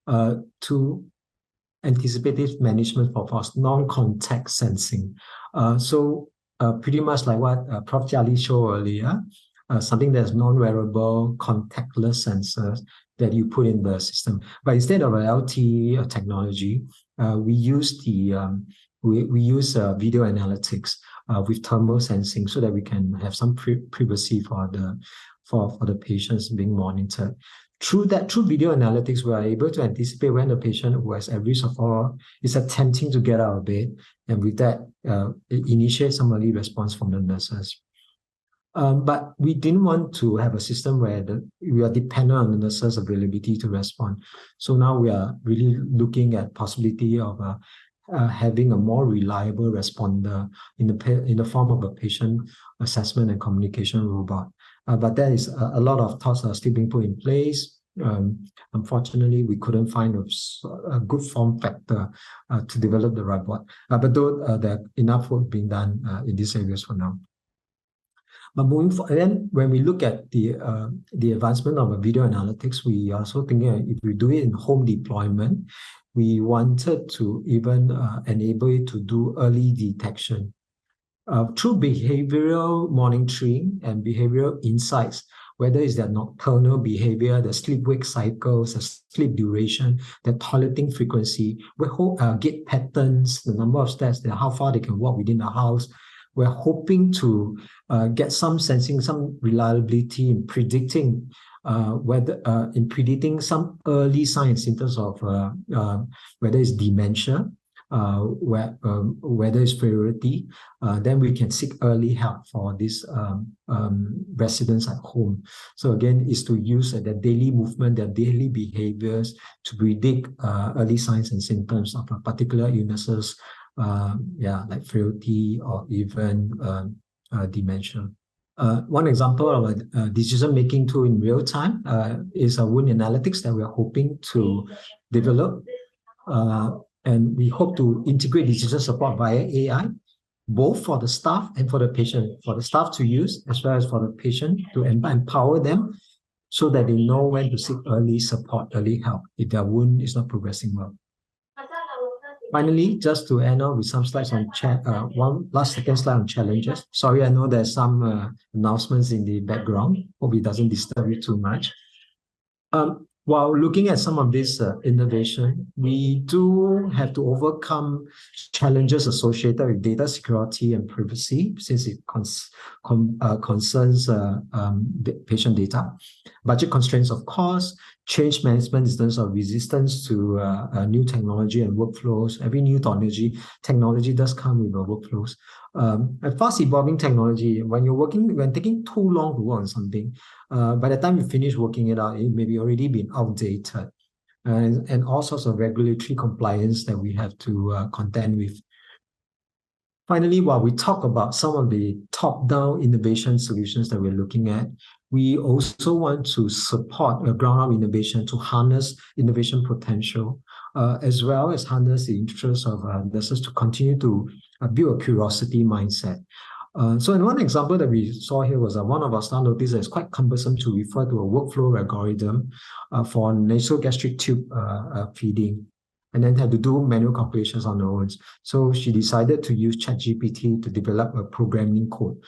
to anticipative management for falls, non-contact sensing. So pretty much like what Prof. Jia showed earlier, something that's non-wearable, contactless sensors that you put in the system. But instead of an LTE technology, we use video analytics with thermal sensing, so that we can have some privacy for the patients being monitored. Through video analytics, we are able to anticipate when the patient who has at-risk of fall is attempting to get out of bed, and with that, initiate some early response from the nurses. But we didn't want to have a system where we are dependent on the nurses' availability to respond. So now we are really looking at possibility of having a more reliable responder in the form of a patient assessment and communication robot. But there is a lot of thoughts are still being put in place. Unfortunately, we couldn't find a good form factor to develop the robot. But though there enough work being done in these areas for now. But moving forward, then when we look at the advancement of video analytics, we are also thinking if we do it in home deployment, we wanted to even enable it to do early detection. Through behavioral monitoring and behavioral insights, whether it's their nocturnal behavior, the sleep-wake cycles, the sleep duration, the toileting frequency, gait patterns, the number of steps, how far they can walk within the house. We're hoping to get some sensing, some reliability in predicting some early signs in terms of whether it's dementia, whether it's frailty, then we can seek early help for these residents at home. So again, is to use their daily movement, their daily behaviors to predict early signs and symptoms of particular illnesses, like frailty or even dementia. One example of a decision-making tool in real time is a wound analytics that we are hoping to develop. And we hope to integrate decision support via AI, both for the staff and for the patient, for the staff to use, as well as for the patient to empower them so that they know when to seek early support, early help if their wound is not progressing well. Finally, just to end off with some slides on second slide on challenges. Sorry, I know there's some announcements in the background. Hope it doesn't disturb you too much. While looking at some of this innovation, we do have to overcome challenges associated with data security and privacy, since it concerns patient data, budget constraints, of course, change management in terms of resistance to new technology and workflows. Every new technology does come with workflows. A fast evolving technology, when taking too long to work on something, by the time you finish working it out, it may be already been outdated, and all sorts of regulatory compliance that we have to contend with. Finally, while we talk about some of the top-down innovation solutions that we're looking at, we also want to support a ground-up innovation to harness innovation potential, as well as harness the interest of nurses to continue to build a curiosity mindset. So in one example that we saw here was one of our staff noticed that it's quite cumbersome to refer to a workflow algorithm for nasogastric tube feeding, and then had to do manual calculations on her own. So she decided to use ChatGPT to develop a programming code.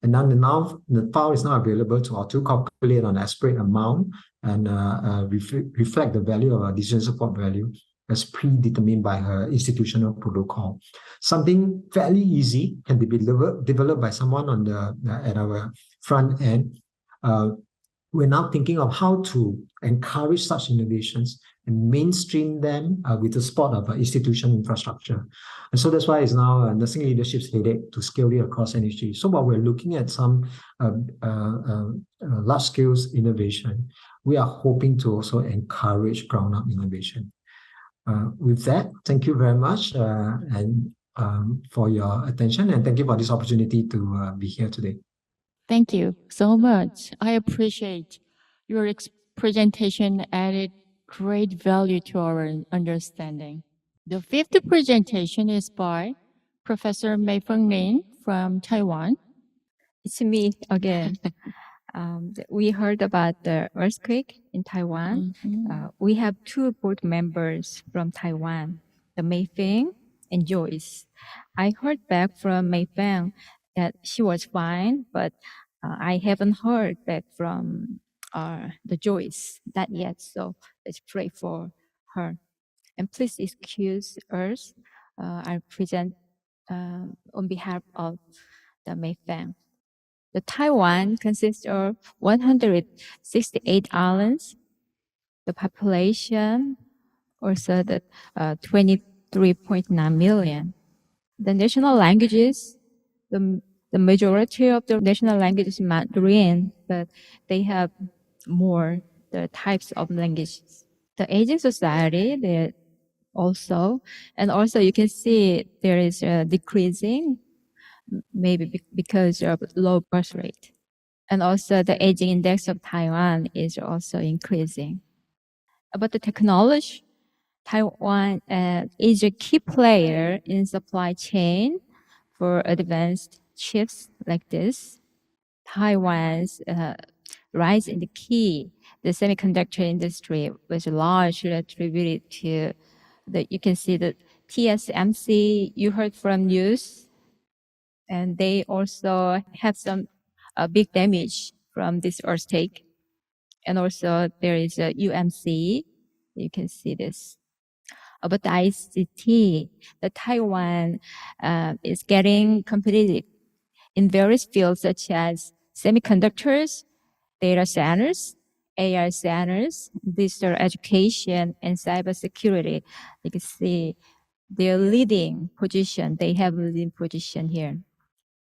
And now the file is now available to auto-calculate an aspirate amount and reflect the value of our decision support value as predetermined by her institutional protocol. Something fairly easy can be developed by someone at our front end. We're now thinking of how to encourage such innovations and mainstream them with the support of institution infrastructure. And so that's why it's now nursing leadership's headache to scale it across NHG. So while we're looking at some large-scale innovation, we are hoping to also encourage ground-up innovation. With that, thank you very much and for your attention, and thank you for this opportunity to be here today. Thank you so much. I appreciate your presentation added great value to our understanding. The fifth presentation is by Professor Mei-Feng Lin from Taiwan. It's me again. We heard about the earthquake in Taiwan. We have two board members from Taiwan, the Mei-Feng and Joyce. I heard back from Mei-Feng that she was fine, but I haven't heard back from the Joyce, not yet. So let's pray for her. And please excuse us. I present on behalf of the Mei-Feng. The Taiwan consists of 168 islands. The population also 23.9 million. The national languages, the majority of the national language is Mandarin, but they have more the types of languages. The aging society, also. And also you can see there is a decreasing, maybe because of low birth rate. And also the aging index of Taiwan is also increasing. About the technology, Taiwan is a key player in supply chain for advanced chips like this. Taiwan's rise in the semiconductor industry was largely attributed to you can see the TSMC you heard from news, and they also have some big damage from this earthquake. And also there is a UMC. You can see this. About the ICT, the Taiwan is getting competitive in various fields such as semiconductors, data centers, AI centers, digital education, and cybersecurity. You can see their leading position. They have a leading position here.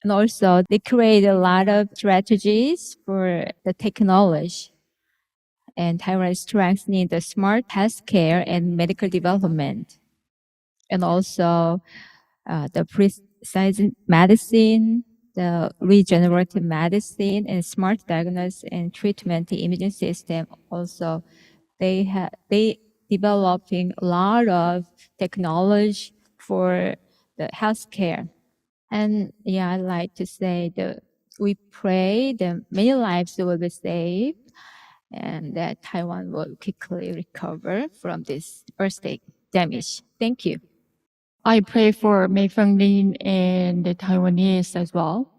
And also they create a lot of strategies for the technology. And Taiwan is strengthening the smart healthcare and medical development. And also the precision medicine, the regenerative medicine, and smart diagnosis and treatment imaging system. Also, they developing a lot of technology for the healthcare. And yeah, I'd like to say that we pray that many lives will be saved and that Taiwan will quickly recover from this earthquake damage. Thank you. I pray for Mei Fenglin and the Taiwanese as well.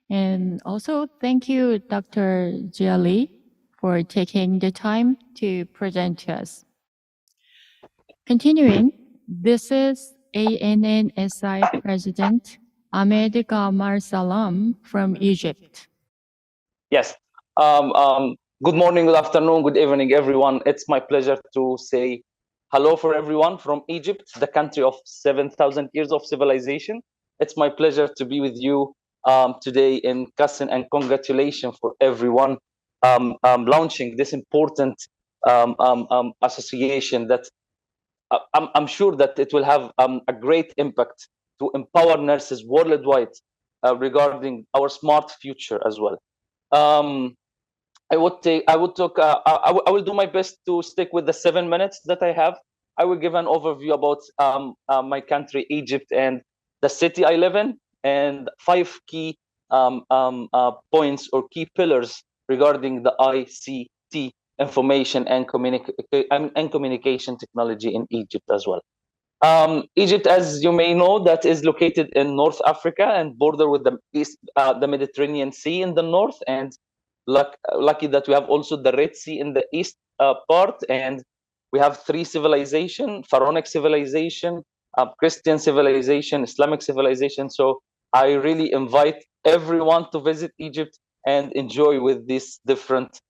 And also thank you, Dr. Jia Li, for taking the time to present to us. Continuing, this is ANNSI President Ahmed Gamar Salam from Egypt. Yes. Good morning, good afternoon, good evening, everyone. It's my pleasure to say hello for everyone from Egypt, the country of 7,000 years of civilization. It's my pleasure to be with you today in KASN, and congratulations for everyone launching this important association that I'm sure that it will have a great impact to empower nurses worldwide regarding our smart future as well. I will do my best to stick with the 7 minutes that I have. I will give an overview about my country, Egypt, and the city I live in, and 5 key points or key pillars regarding the ICT, information and communication technology in Egypt as well. Egypt, as you may know, that is located in North Africa and border with the Mediterranean Sea in the north, and lucky that we have also the Red Sea in the east part, and we have 3 civilization: Pharaonic civilization, Christian civilization, Islamic civilization. So I really invite everyone to visit Egypt and enjoy with these different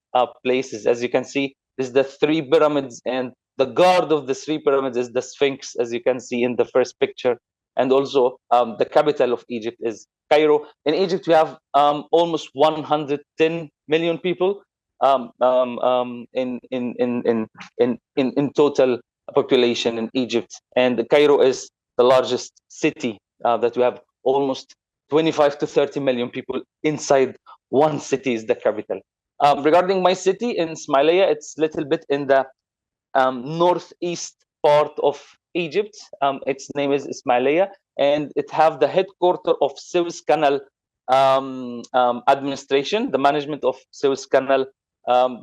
places. As you can see, this is the 3 pyramids, and the guard of the 3 pyramids is the Sphinx, as you can see in the first picture. And also the capital of Egypt is Cairo. In Egypt, we have almost 110 million people in total population in Egypt. And Cairo is the largest city that we have almost 25 to 30 million people inside one city is the capital. Regarding my city in Ismailia, it's a little bit in the northeast part of Egypt. Its name is Ismailia, and it have the headquarter of Suez Canal administration, the management of Suez Canal.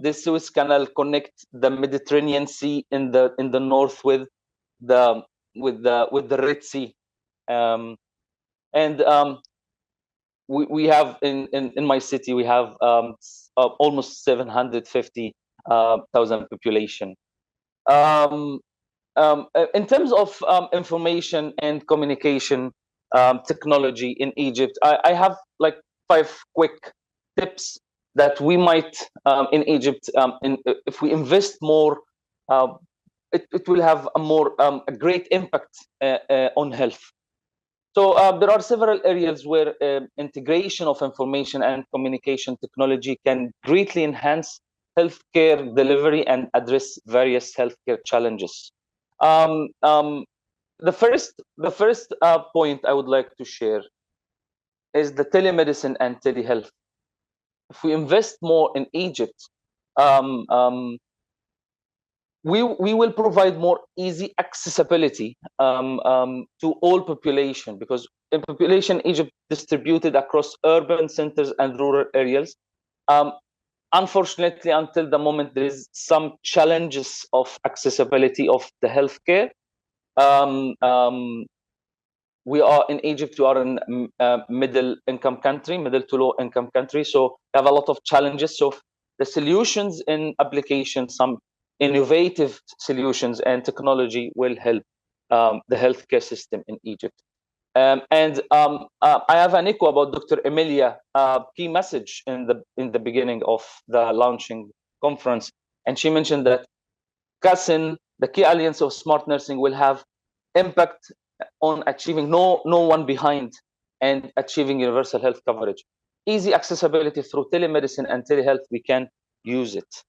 This Suez Canal connect the Mediterranean Sea in the north with the Red Sea, and we have in my city we have almost 750,000 population. In terms of information and communication technology in Egypt, I have like 5 quick tips that we might in Egypt, if we invest more, it will have a great impact on health. So there are several areas where integration of information and communication technology can greatly enhance healthcare delivery and address various healthcare challenges. the first point I would like to share is the telemedicine and telehealth. If we invest more in Egypt, we will provide more easy accessibility to all population, because in population Egypt distributed across urban centers and rural areas. Unfortunately, until the moment, there is some challenges of accessibility of the healthcare. We are in Egypt, we are in middle income country, middle to low income country. So we have a lot of challenges. So the solutions in application, some innovative solutions and technology will help the healthcare system in Egypt. I have an echo about Dr. Emilia key message in the beginning of the launching conference, and she mentioned that KASN, the key alliance of smart nursing, will have impact on achieving no one behind and achieving universal health coverage. Easy accessibility through telemedicine and telehealth, we can use it.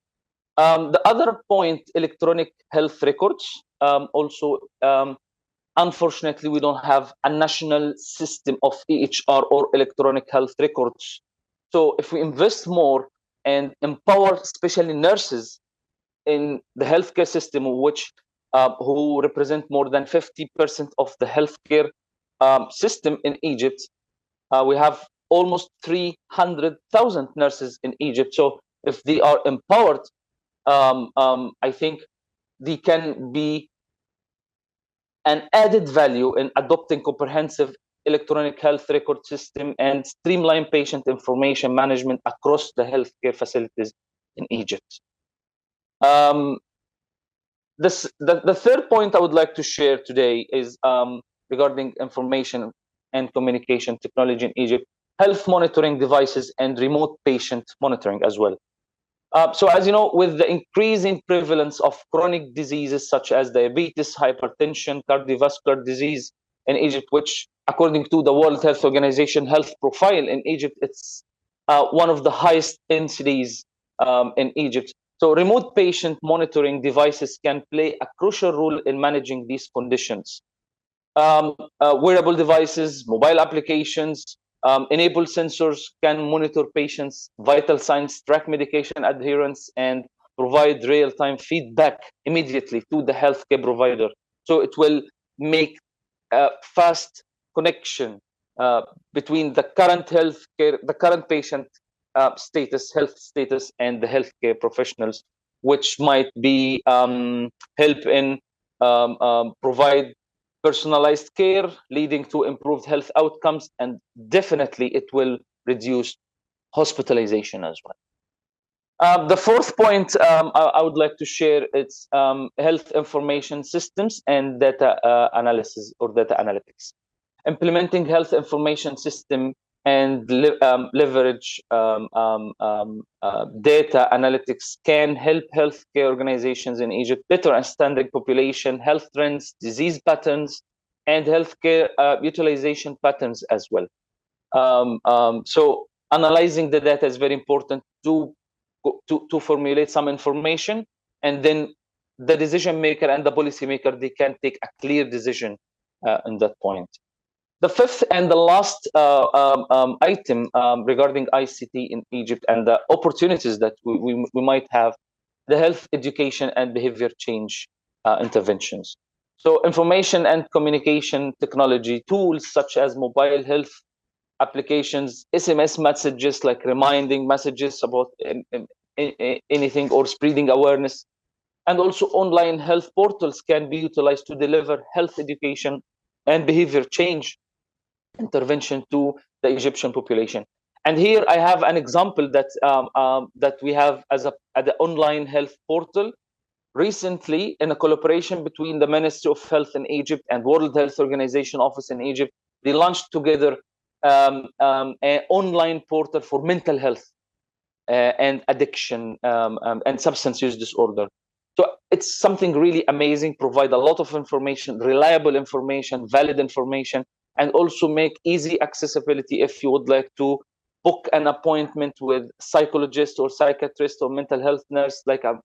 The other point, electronic health records. Also, unfortunately, we don't have a national system of EHR or electronic health records. So if we invest more and empower especially nurses in the healthcare system, which who represent more than 50% of the healthcare system in Egypt. We have almost 300,000 nurses in Egypt. So if they are empowered, I think they can be an added value in adopting comprehensive electronic health record system and streamline patient information management across the healthcare facilities in Egypt. The third point I would like to share today is regarding information and communication technology in Egypt, health monitoring devices and remote patient monitoring as well. So as you know, with the increasing prevalence of chronic diseases such as diabetes, hypertension, cardiovascular disease in Egypt, which according to the World Health Organization health profile in Egypt, it's one of the highest incidents in Egypt. So remote patient monitoring devices can play a crucial role in managing these conditions. Wearable devices, mobile applications, enabled sensors can monitor patients' vital signs, track medication adherence, and provide real-time feedback immediately to the healthcare provider. So it will make a fast connection between the current healthcare, the current patient health status, and the healthcare professionals, which might be help in provide personalized care, leading to improved health outcomes, and definitely it will reduce hospitalization as well. The fourth point I would like to share is health information systems and data analysis or data analytics. Implementing health information system and leverage data analytics can help healthcare organizations in Egypt better understanding population health trends, disease patterns, and healthcare utilization patterns as well. So analyzing the data is very important to formulate some information, and then the decision maker and the policy maker, they can take a clear decision in that point. The fifth and the last item regarding ICT in Egypt and the opportunities that we might have, the health education and behavior change interventions. So information and communication technology tools such as mobile health applications, SMS messages like reminding messages about anything or spreading awareness, and also online health portals can be utilized to deliver health education and behavior change intervention to the Egyptian population. And here I have an example that that we have as the online health portal. Recently, in a collaboration between the Ministry of Health in Egypt and World Health Organization office in Egypt, they launched together an online portal for mental health and addiction and substance use disorder. So it's something really amazing, provide a lot of information, reliable information, valid information, and also make easy accessibility if you would like to book an appointment with psychologist or psychiatrist or mental health nurse, like a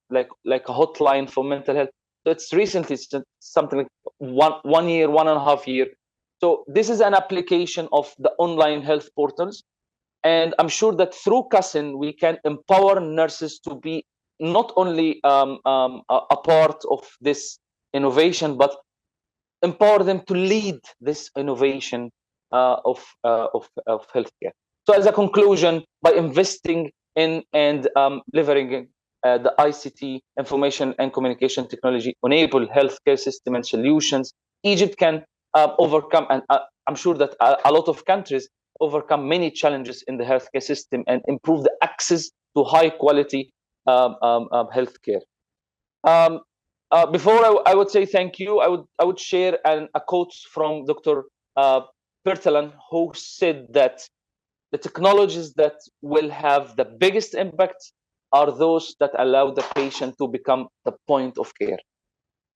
hotline for mental health. So it's recently something like one year, 1.5 years. So this is an application of the online health portals. And I'm sure that through KASN, we can empower nurses to be not only a part of this innovation, but empower them to lead this innovation of healthcare. So as a conclusion, by investing in and leveraging the ICT, information and communication technology, enable healthcare system and solutions, Egypt can overcome, and I'm sure that a lot of countries overcome many challenges in the healthcare system and improve the access to high quality healthcare. Before I would say thank you, I would share a quote from Dr. Pertalan, who said that the technologies that will have the biggest impact are those that allow the patient to become the point of care.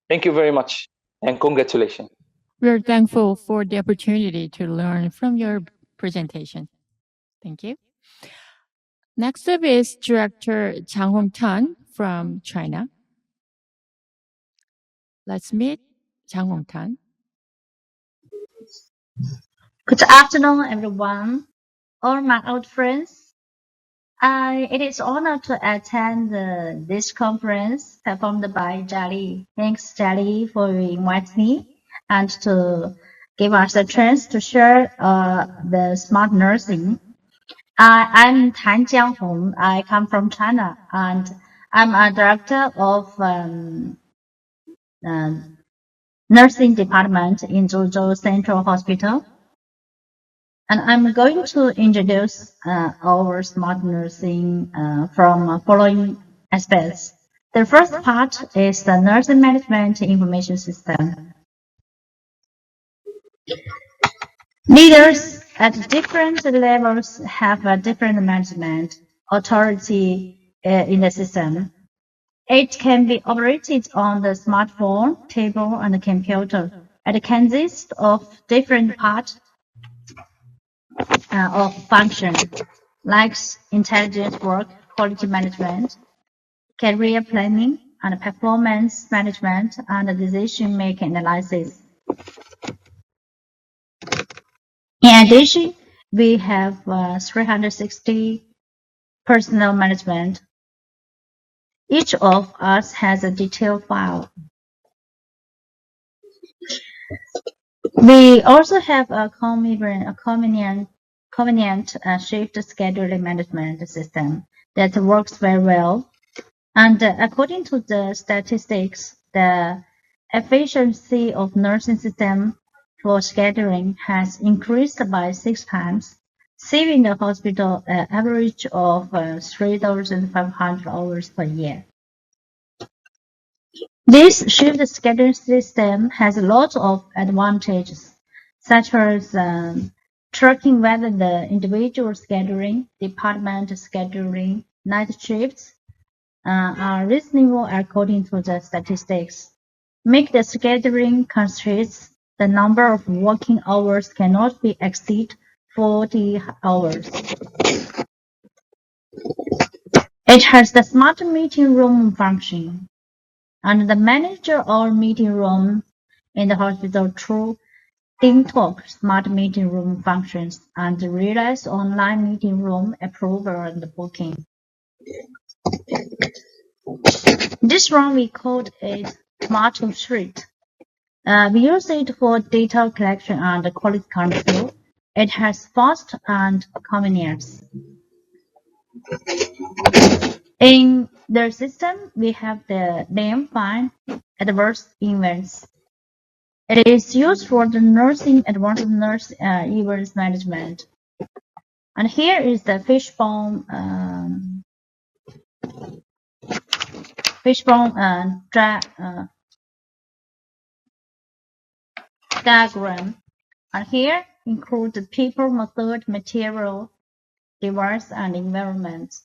Thank you very much, and congratulations. We're thankful for the opportunity to learn from your presentation. Thank you. Next up is Director Chang Hong Tan from China. Let's meet Chang Hong Tan. Good afternoon, everyone. All my old friends. It is honor to attend this conference performed by Jali. Thanks, Jali, for inviting me and to give us a chance to share the smart nursing. I'm Tan Jianghong. I come from China, and I'm a director of nursing department in Zhuzhou Central Hospital. And I'm going to introduce our smart nursing from following aspects. The first part is the nursing management information system. Leaders at different levels have a different management authority in the system. It can be operated on the smartphone, table, and the computer. It consists of different parts of function, like intelligence work, quality management, career planning, and performance management, and decision-making analysis. In addition, we have 360 personnel management. Each of us has a detailed file. We also have a convenient shift scheduling management system that works very well. And according to the statistics, the efficiency of nursing system for scheduling has increased by 6 times, saving the hospital an average of 3,500 hours per year. This shift scheduling system has a lot of advantages, such as tracking whether the individual scheduling, department scheduling, night shifts are reasonable according to the statistics. Make the scheduling constraints. The number of working hours cannot be exceed 40 hours. It has the smart meeting room function, and the manager or meeting room in the hospital through TeamTalk smart meeting room functions and realize online meeting room approval and booking. This one we called it Smart Suite. We use it for data collection and quality control. It has fast and convenience. In the system, we have the name find adverse events. It is used for the nursing advanced nurse events management. And here is the fishbone diagram. And here include the people, method, material, device, and environment.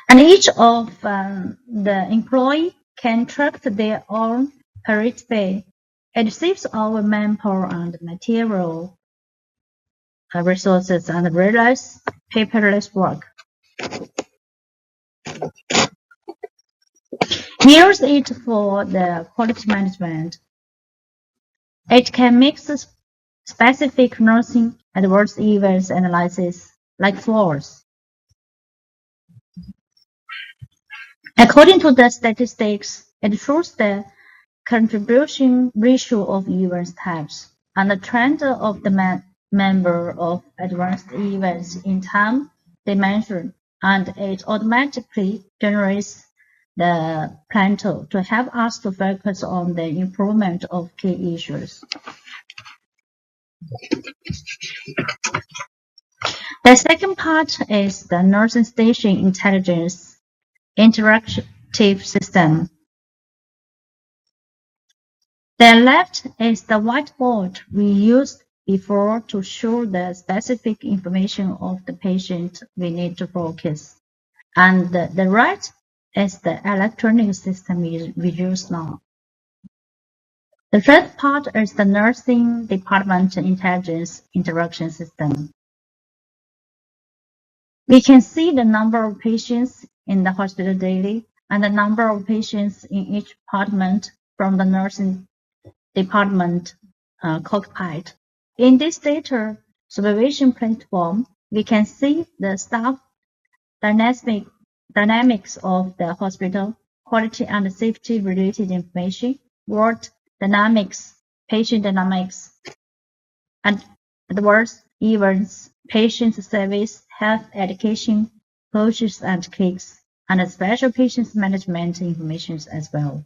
And each of the employee can track their own merit pay. It saves our manpower and material resources and realize paperless work. Here's it for the quality management. It can mix specific nursing adverse events analysis like floors. According to the statistics, it shows the contribution ratio of events types and the trend of the member of advanced events in time dimension, and it automatically generates the plateau to help us to focus on the improvement of key issues. The second part is the nursing station intelligence interactive system. The left is the whiteboard we used before to show the specific information of the patient we need to focus. And the right is the electronic system we use now. The third part is the nursing department intelligence interaction system. We can see the number of patients in the hospital daily and the number of patients in each department from the nursing department cockpit. In this data supervision platform, we can see the staff dynamics of the hospital, quality and safety related information, ward dynamics, patient dynamics, and adverse events, patient service, health education, pushes and clicks, and special patient management information as well.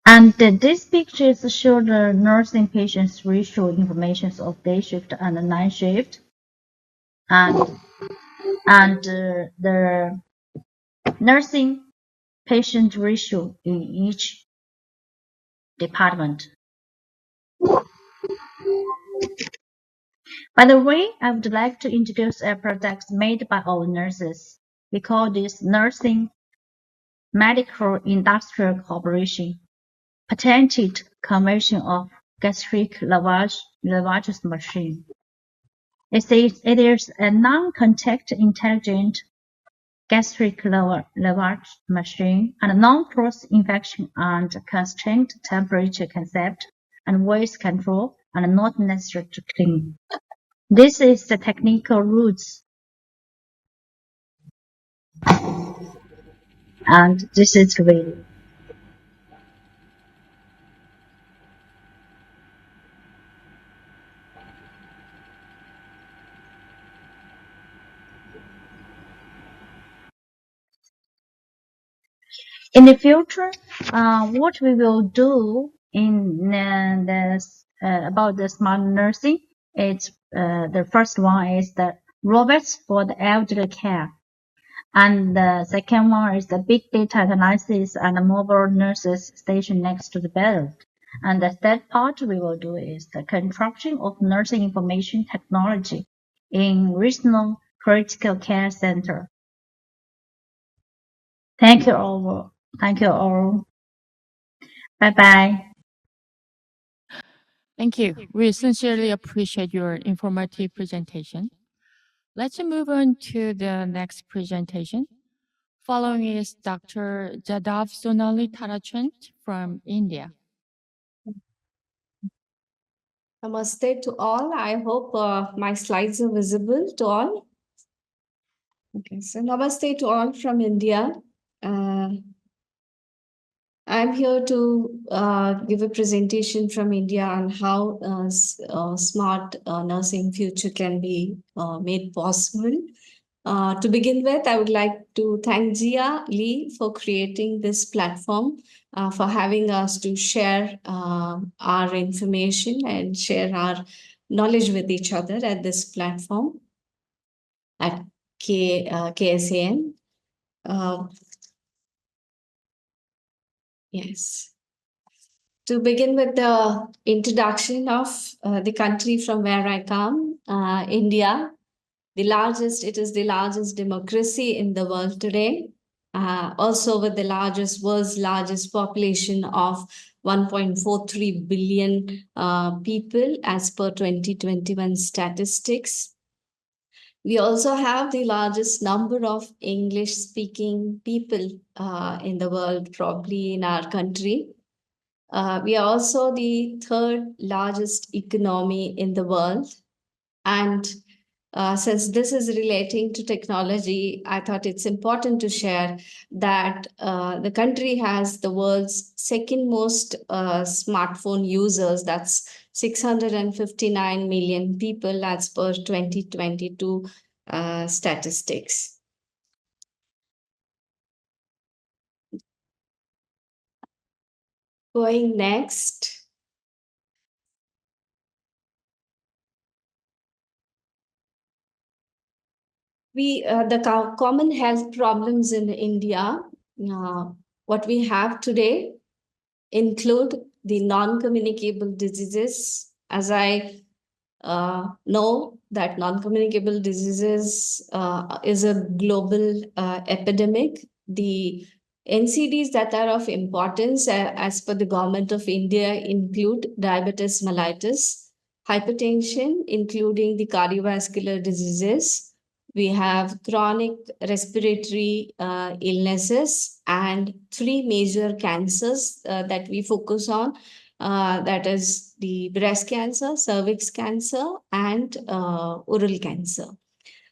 And these pictures show the nursing patients ratio information of day shift and night shift, and the nursing patient ratio in each department. By the way, I would like to introduce a product made by our nurses. We call this Nursing Medical Industrial Corporation, patented conversion of gastric lavage machine. It is a non-contact intelligent gastric lavage machine and non-cross-infection and constrained temperature concept and voice control and not necessary to clean. This is the technical roots. And this is really. In the future, what we will do in about the smart nursing is the first one is the robots for the elderly care, and the second one is the big data analysis and the mobile nurses station next to the bed. And the third part we will do is the construction of nursing information technology in regional critical care center. Thank you all. Thank you all. Bye-bye. Thank you. We sincerely appreciate your informative presentation. Let's move on to the next presentation. Following is Dr. Jadav Sonali Tarachand from India. Namaste to all. I hope my slides are visible to all. Okay, so namaste to all from India. I'm here to give a presentation from India on how smart nursing future can be made possible. To begin with, I would like to thank Jia Lee for creating this platform, for having us to share our information and share our knowledge with each other at this platform at KASN. Yes. To begin with the introduction of the country from where I come, India, it is the largest democracy in the world today. Also with the world's largest population of 1.43 billion people as per 2021 statistics. We also have the largest number of English speaking people in the world, probably in our country. We are also the third largest economy in the world. And since this is relating to technology, I thought it's important to share that the country has the world's second most smartphone users. That's 659 million people as per 2022 statistics. Going next. The common health problems in India, what we have today include the non-communicable diseases. As I know that non-communicable diseases is a global epidemic. The NCDs that are of importance as per the government of India include diabetes mellitus, hypertension, including the cardiovascular diseases. We have chronic respiratory illnesses and three major cancers that we focus on. That is the breast cancer, cervix cancer, and oral cancer.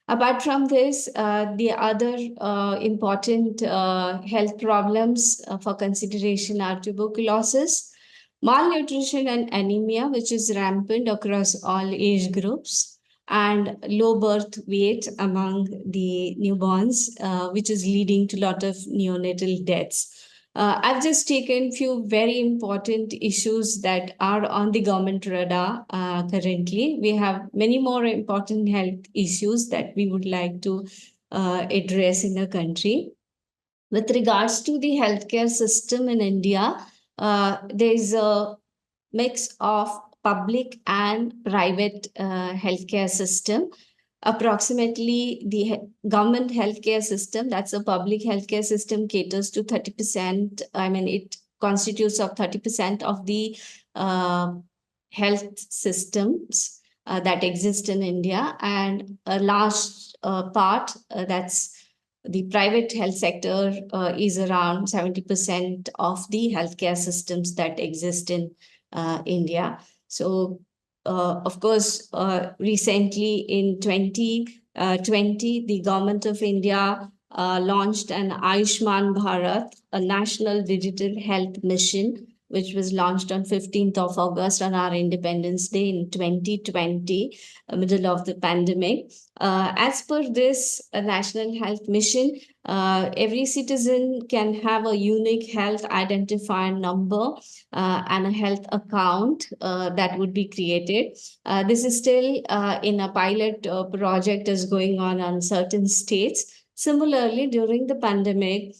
Apart from this, the other important health problems for consideration are tuberculosis, malnutrition and anemia, which is rampant across all age groups, and low birth weight among the newborns, which is leading to a lot of neonatal deaths. I've just taken few very important issues that are on the government radar currently. We have many more important health issues that we would like to address in the country. With regards to the healthcare system in India, there is a mix of public and private healthcare system. Approximately the government healthcare system, that's a public healthcare system, caters to 30%. I mean, it constitutes of 30% of the health systems that exist in India, and a large part that's the private health sector is around 70% of the healthcare systems that exist in India. So, of course, recently in 2020, the government of India launched an Ayushman Bharat, a national digital health mission, which was launched on 15th of August on our Independence Day in 2020, middle of the pandemic. As per this national health mission, every citizen can have a unique health identifier number and a health account that would be created. This is still in a pilot project is going on certain states. Similarly, during the pandemic,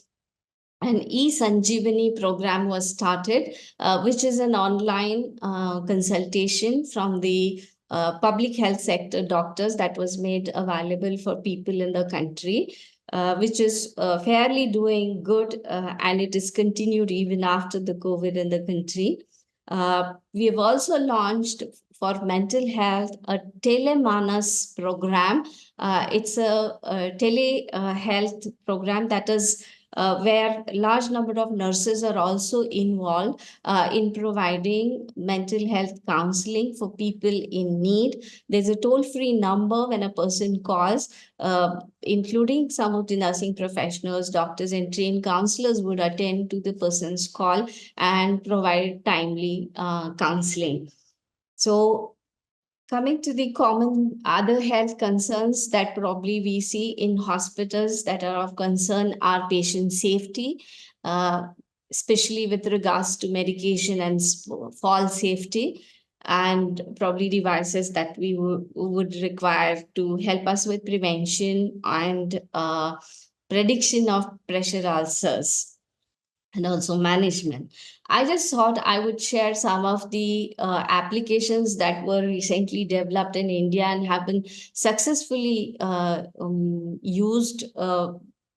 an e-Sanjeevani program was started, which is an online consultation from the public health sector doctors that was made available for people in the country, which is fairly doing good, and it is continued even after the COVID in the country. We have also launched for mental health a telemanas program. It's a telehealth program that is where a large number of nurses are also involved in providing mental health counseling for people in need. There's a toll-free number when a person calls, including some of the nursing professionals, doctors, and trained counselors would attend to the person's call and provide timely counseling. So, coming to the common other health concerns that probably we see in hospitals that are of concern are patient safety, especially with regards to medication and fall safety, and probably devices that we would require to help us with prevention and prediction of pressure ulcers and also management. I just thought I would share some of the applications that were recently developed in India and have been successfully used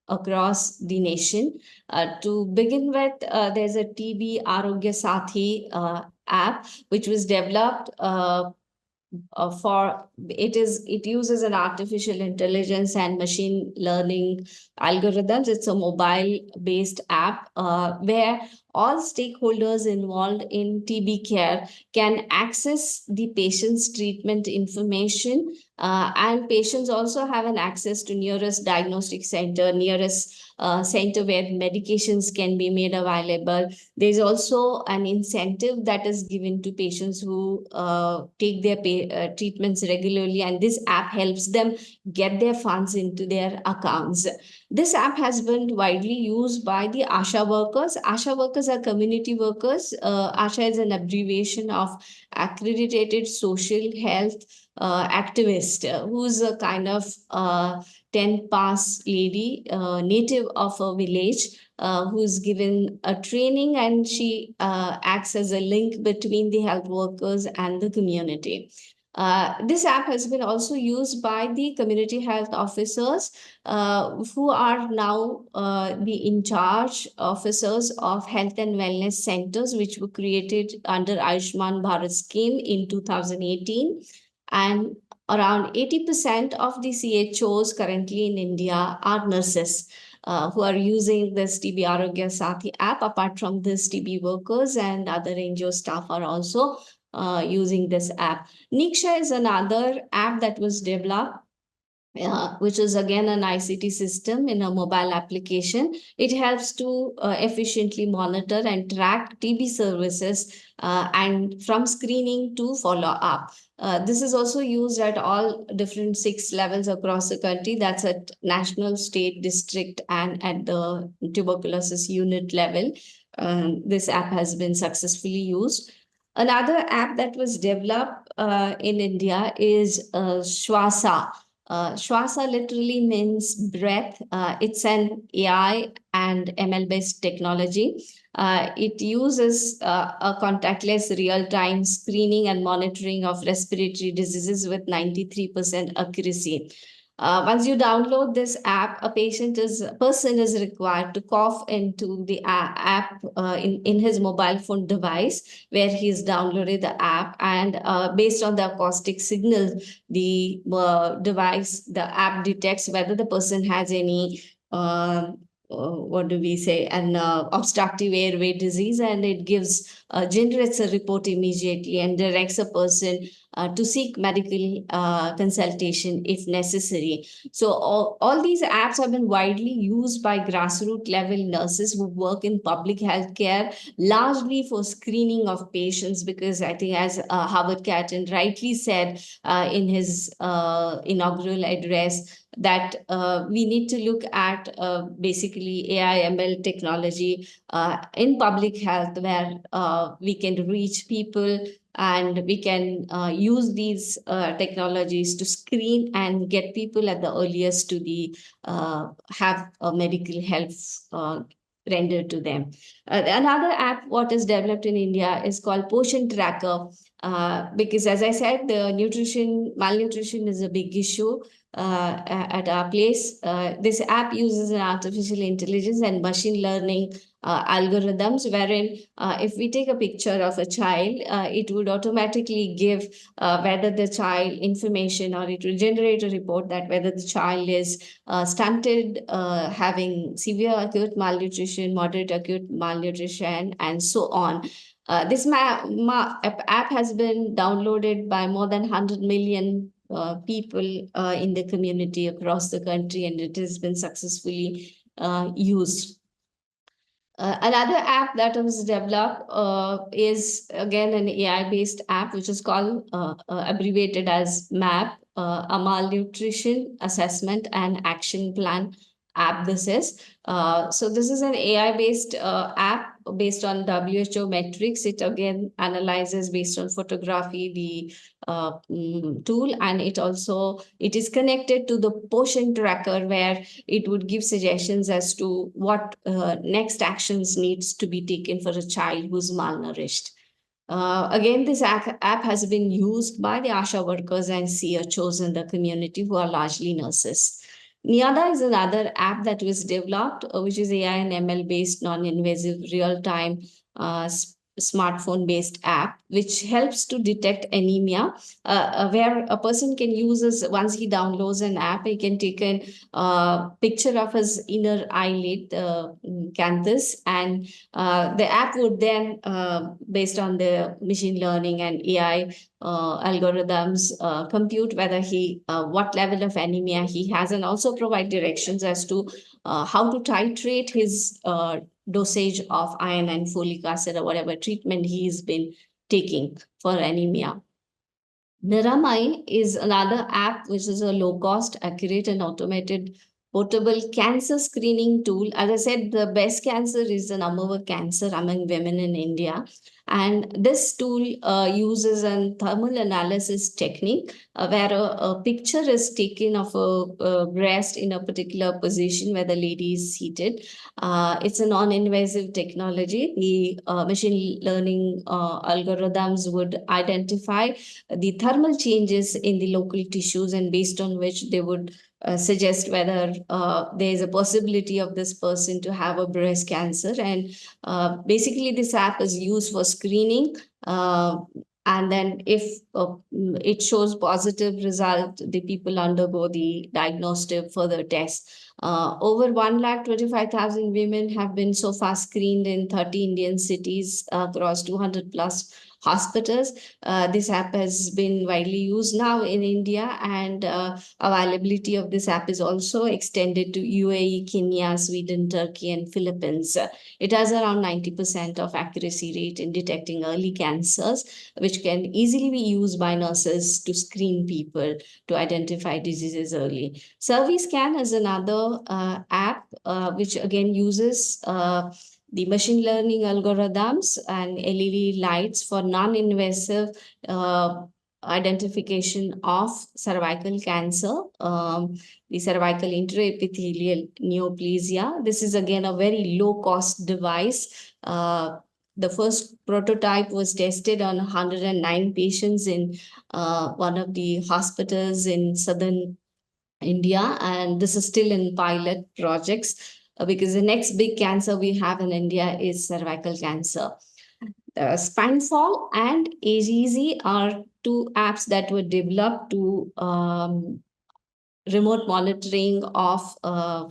across the nation. To begin with, there's a TB Arogya Sathi app, which was developed it uses an artificial intelligence and machine learning algorithms. It's a mobile based app where all stakeholders involved in TB care can access the patient's treatment information, and patients also have an access to nearest diagnostic center, nearest center where medications can be made available. There's also an incentive that is given to patients who take their treatments regularly, and this app helps them get their funds into their accounts. This app has been widely used by the ASHA workers. ASHA workers are community workers. ASHA is an abbreviation of Accredited Social Health Activist, who's a kind of 10 pass lady, native of a village, who's given a training, and she acts as a link between the health workers and the community. This app has been also used by the community health officers, who are now the in charge officers of health and wellness centers, which were created under Ayushman Bharat scheme in 2018. And around 80% of the CHOs currently in India are nurses. Who are using this TB Arogya Sathi app. Apart from this, TB workers and other NGO staff are also using this app. Niksha is another app that was developed, which is again an ICT system in a mobile application. It helps to efficiently monitor and track TB services, and from screening to follow up. This is also used at all different 6 levels across the country. That's at national, state, district, and at the tuberculosis unit level. This app has been successfully used. Another app that was developed in India is Shwasa. Shwasa literally means breath. It's an AI and ML based technology. It uses a contactless real-time screening and monitoring of respiratory diseases with 93% accuracy. Once you download this app, a person is required to cough into the app in his mobile phone device where he's downloaded the app, and based on the acoustic signal, the app detects whether the person has any what do we say, an obstructive airway disease, and it generates a report immediately and directs a person to seek medical consultation if necessary. So all these apps have been widely used by grassroots level nurses who work in public health care, largely for screening of patients, because I think, as Howard Catton rightly said in his inaugural address, that we need to look at basically AI ML technology in public health, where we can reach people and we can use these technologies to screen and get people at the earliest to have medical help rendered to them. Another app what is developed in India is called Poshan Tracker, because, as I said, the malnutrition is a big issue at our place. This app uses an artificial intelligence and machine learning algorithms, wherein if we take a picture of a child, it would automatically give whether the child information, or it will generate a report that whether the child is stunted, having severe acute malnutrition, moderate acute malnutrition, and so on. This app has been downloaded by more than 100 million people in the community across the country, and it has been successfully used. Another app that was developed is again an AI-based app, which is called abbreviated as MAP, a malnutrition assessment and action plan app. This is so this is an AI-based app based on WHO metrics. It again analyzes based on photography the tool, and it is connected to the Poshan Tracker, where it would give suggestions as to what next actions needs to be taken for a child who's malnourished. Again, this app has been used by the ASHA workers and CHOs in the community, who are largely nurses. Niada is another app that was developed, which is AI and ML based non-invasive real-time smartphone based app which helps to detect anemia, where a person can use this. Once he downloads an app, he can take a picture of his inner eyelid canthus, and the app would then, based on the machine learning and AI algorithms, compute whether he what level of anemia he has, and also provide directions as to how to titrate his dosage of iron and folic acid or whatever treatment he's been taking for anemia. Niramai is another app which is a low cost, accurate, and automated portable cancer screening tool. As I said, the breast cancer is the number one cancer among women in India. And this tool uses a thermal analysis technique where a picture is taken of a breast in a particular position where the lady is seated. It's a non-invasive technology. The machine learning algorithms would identify the thermal changes in the local tissues, and based on which they would suggest whether there is a possibility of this person to have a breast cancer. And basically, this app is used for screening. And then if it shows positive result, the people undergo the diagnostic further test. Over 125,000 women have been so far screened in 30 Indian cities across 200 plus hospitals. This app has been widely used now in India, and availability of this app is also extended to UAE, Kenya, Sweden, Turkey, and Philippines. It has around 90% of accuracy rate in detecting early cancers, which can easily be used by nurses to screen people to identify diseases early. SurveyScan is another app which again uses the machine learning algorithms and LED lights for non-invasive identification of cervical cancer, the cervical intraepithelial neoplasia. This is again a very low-cost device. The first prototype was tested on 109 patients in one of the hospitals in southern India, and this is still in pilot projects because the next big cancer we have in India is cervical cancer. Spinefall and AGZ are two apps that were developed to remote monitoring of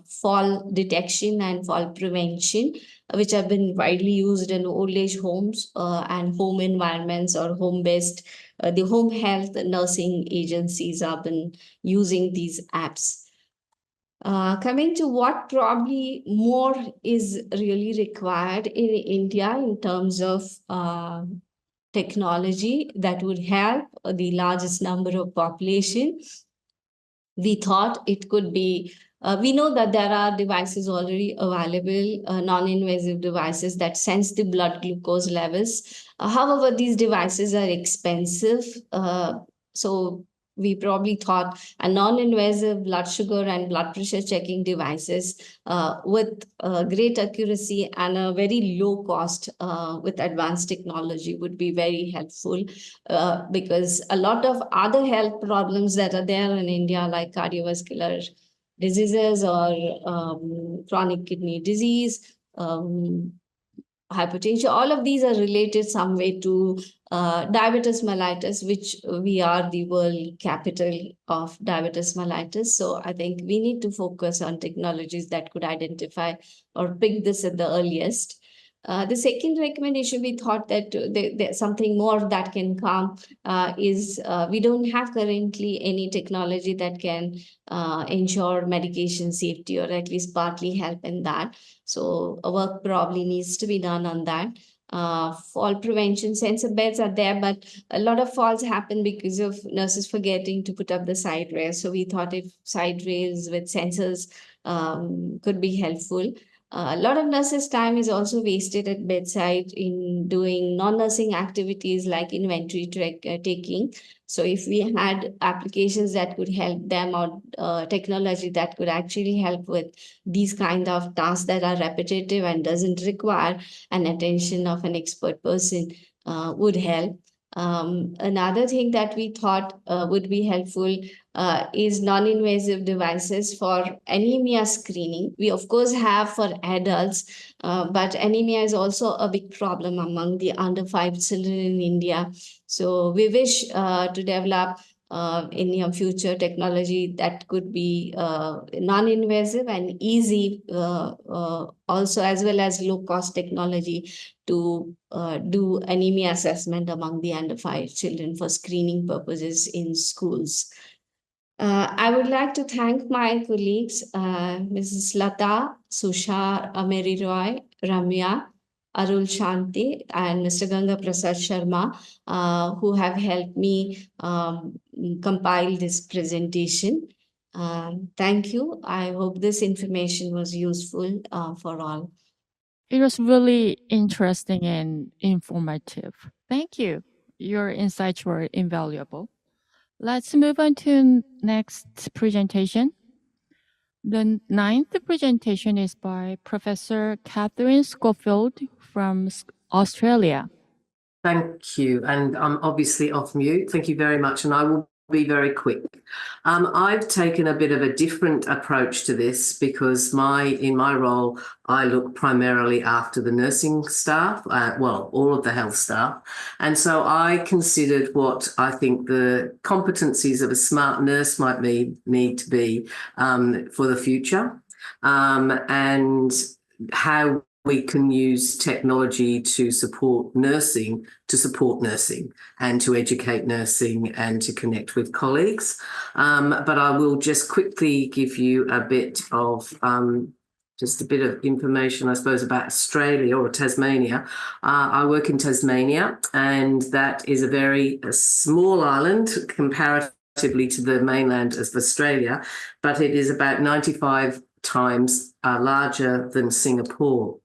fall detection and fall prevention, which have been widely used in old age homes and home environments or home-based. The home health nursing agencies have been using these apps. Coming to what probably more is really required in India in terms of technology that would help the largest number of population. We thought it could be, we know that there are devices already available, non-invasive devices that sense the blood glucose levels. However, these devices are expensive. So we probably thought a non-invasive blood sugar and blood pressure checking devices with great accuracy and a very low cost with advanced technology would be very helpful, because a lot of other health problems that are there in India, like cardiovascular diseases or chronic kidney disease, hypertension, all of these are related some way to diabetes mellitus, which we are the world capital of diabetes mellitus. So I think we need to focus on technologies that could identify or pick this at the earliest. The second recommendation, we thought that there's something more that can come is we don't have currently any technology that can ensure medication safety, or at least partly help in that. So work probably needs to be done on that. Fall prevention, sensor beds are there, but a lot of falls happen because of nurses forgetting to put up the side rails. So we thought if side rails with sensors could be helpful. A lot of nurses' time is also wasted at bedside in doing non-nursing activities like inventory taking. So if we had applications that could help them, or technology that could actually help with these kind of tasks that are repetitive and doesn't require an attention of an expert person, would help. Another thing that we thought would be helpful is non-invasive devices for anemia screening. We of course have for adults, but anemia is also a big problem among the under 5 children in India. So we wish to develop in your future technology that could be non-invasive and easy, also as well as low-cost technology to do anemia assessment among the under 5 children for screening purposes in schools. I would like to thank my colleagues, Mrs. Lata, Sushar, Ameri Roy, Ramya, Arul Shanti, and Mr. Ganga Prasad Sharma, who have helped me compile this presentation. Thank you. I hope this information was useful for all. It was really interesting and informative. Thank you. Your insights were invaluable. Let's move on to next presentation. The ninth presentation is by Professor Catherine Schofield from Australia. Thank you. And I'm obviously off mute. Thank you very much. And I will be very quick. I've taken a bit of a different approach to this because in my role, I look primarily after the nursing staff, all of the health staff. And so I considered what I think the competencies of a smart nurse might need to be for the future, and how we can use technology to support nursing and to educate nursing and to connect with colleagues. But I will just quickly give you a bit of information, I suppose, about Australia or Tasmania. I work in Tasmania, and that is a very small island comparatively to the mainland of Australia, but it is about 95 times larger than Singapore.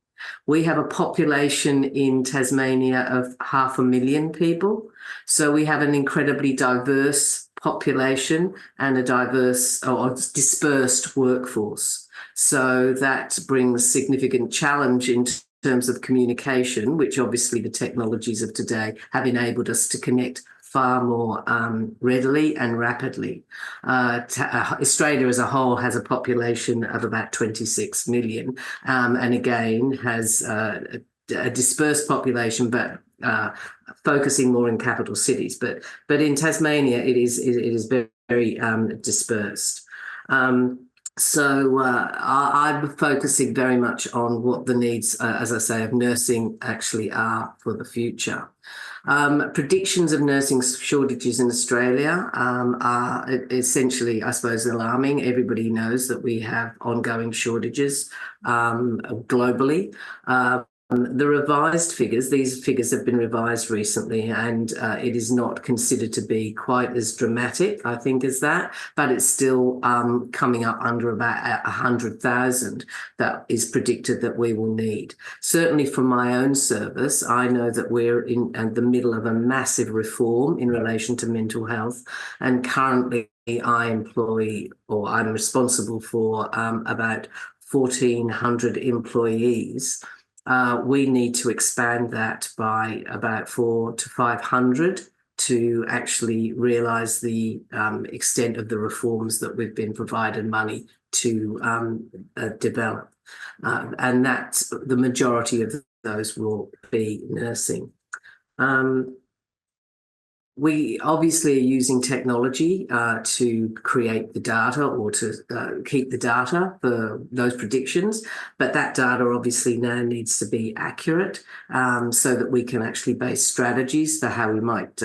We have a population in Tasmania of 500,000 people. So we have an incredibly diverse population and a diverse or dispersed workforce. So that brings significant challenge in terms of communication, which obviously the technologies of today have enabled us to connect far more readily and rapidly. Australia as a whole has a population of about 26 million, and again has a dispersed population, but focusing more in capital cities. But in Tasmania, it is very dispersed. So I'm focusing very much on what the needs, as I say, of nursing actually are for the future. Predictions of nursing shortages in Australia are essentially, I suppose, alarming. Everybody knows that we have ongoing shortages globally. The revised figures, these figures have been revised recently, and it is not considered to be quite as dramatic, I think, as that, but it's still coming up under about 100,000 that is predicted that we will need. Certainly from my own service, I know that we're in the middle of a massive reform in relation to mental health, and currently I'm responsible for about 1,400 employees. We need to expand that by about 400 to 500 to actually realise the extent of the reforms that we've been provided money to develop. And that the majority of those will be nursing. We obviously are using technology to create the data or to keep the data for those predictions, but that data obviously now needs to be accurate so that we can actually base strategies for how we might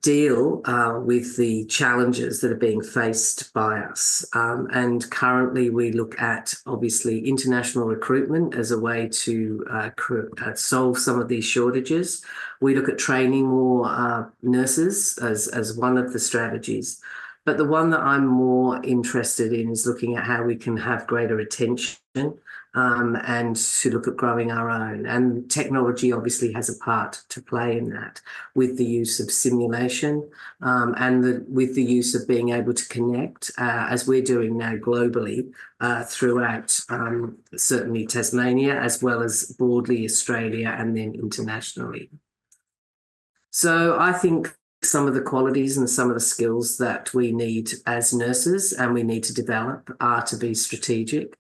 deal with the challenges that are being faced by us. And currently we look at, obviously, international recruitment as a way to solve some of these shortages. We look at training more nurses as one of the strategies. But the one that I'm more interested in is looking at how we can have greater attention and to look at growing our own. And technology obviously has a part to play in that, with the use of simulation and with the use of being able to connect, as we're doing now globally, throughout certainly Tasmania, as well as broadly Australia and then internationally. So I think some of the qualities and some of the skills that we need as nurses and we need to develop are to be strategic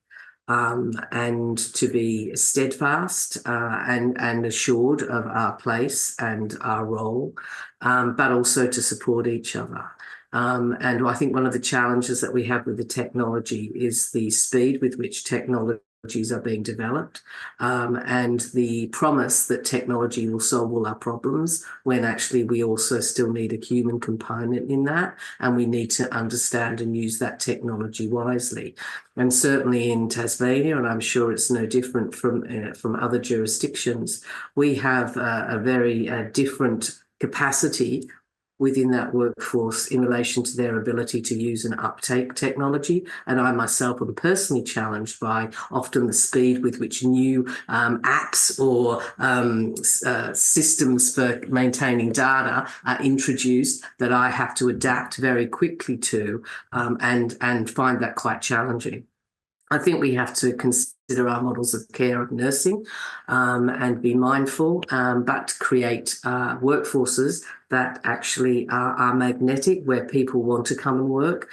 and to be steadfast and assured of our place and our role, but also to support each other. And I think one of the challenges that we have with the technology is the speed with which technologies are being developed and the promise that technology will solve all our problems, when actually we also still need a human component in that, and we need to understand and use that technology wisely. And certainly in Tasmania, and I'm sure it's no different from other jurisdictions, we have a very different capacity within that workforce in relation to their ability to use and uptake technology. And I myself am personally challenged by often the speed with which new apps or systems for maintaining data are introduced that I have to adapt very quickly to and find that quite challenging. I think we have to consider our models of care of nursing and be mindful, but create workforces that actually are magnetic, where people want to come and work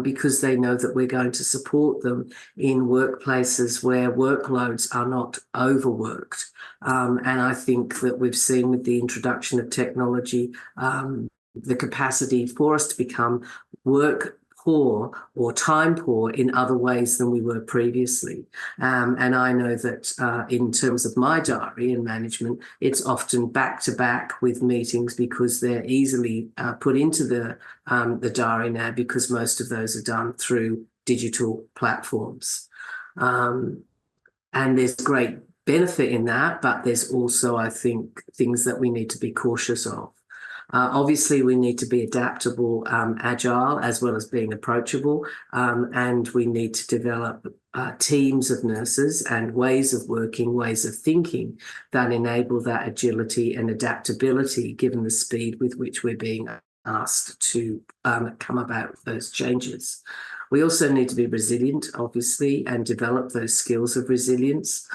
because they know that we're going to support them in workplaces where workloads are not overworked. And I think that we've seen with the introduction of technology, the capacity for us to become work poor or time poor in other ways than we were previously. And I know that in terms of my diary and management, it's often back to back with meetings because they're easily put into the diary now, because most of those are done through digital platforms. And there's great benefit in that, but there's also, I think, things that we need to be cautious of. Obviously, we need to be adaptable, agile, as well as being approachable, and we need to develop teams of nurses and ways of working, ways of thinking that enable that agility and adaptability, given the speed with which we're being asked to come about those changes. We also need to be resilient, obviously, and develop those skills of resilience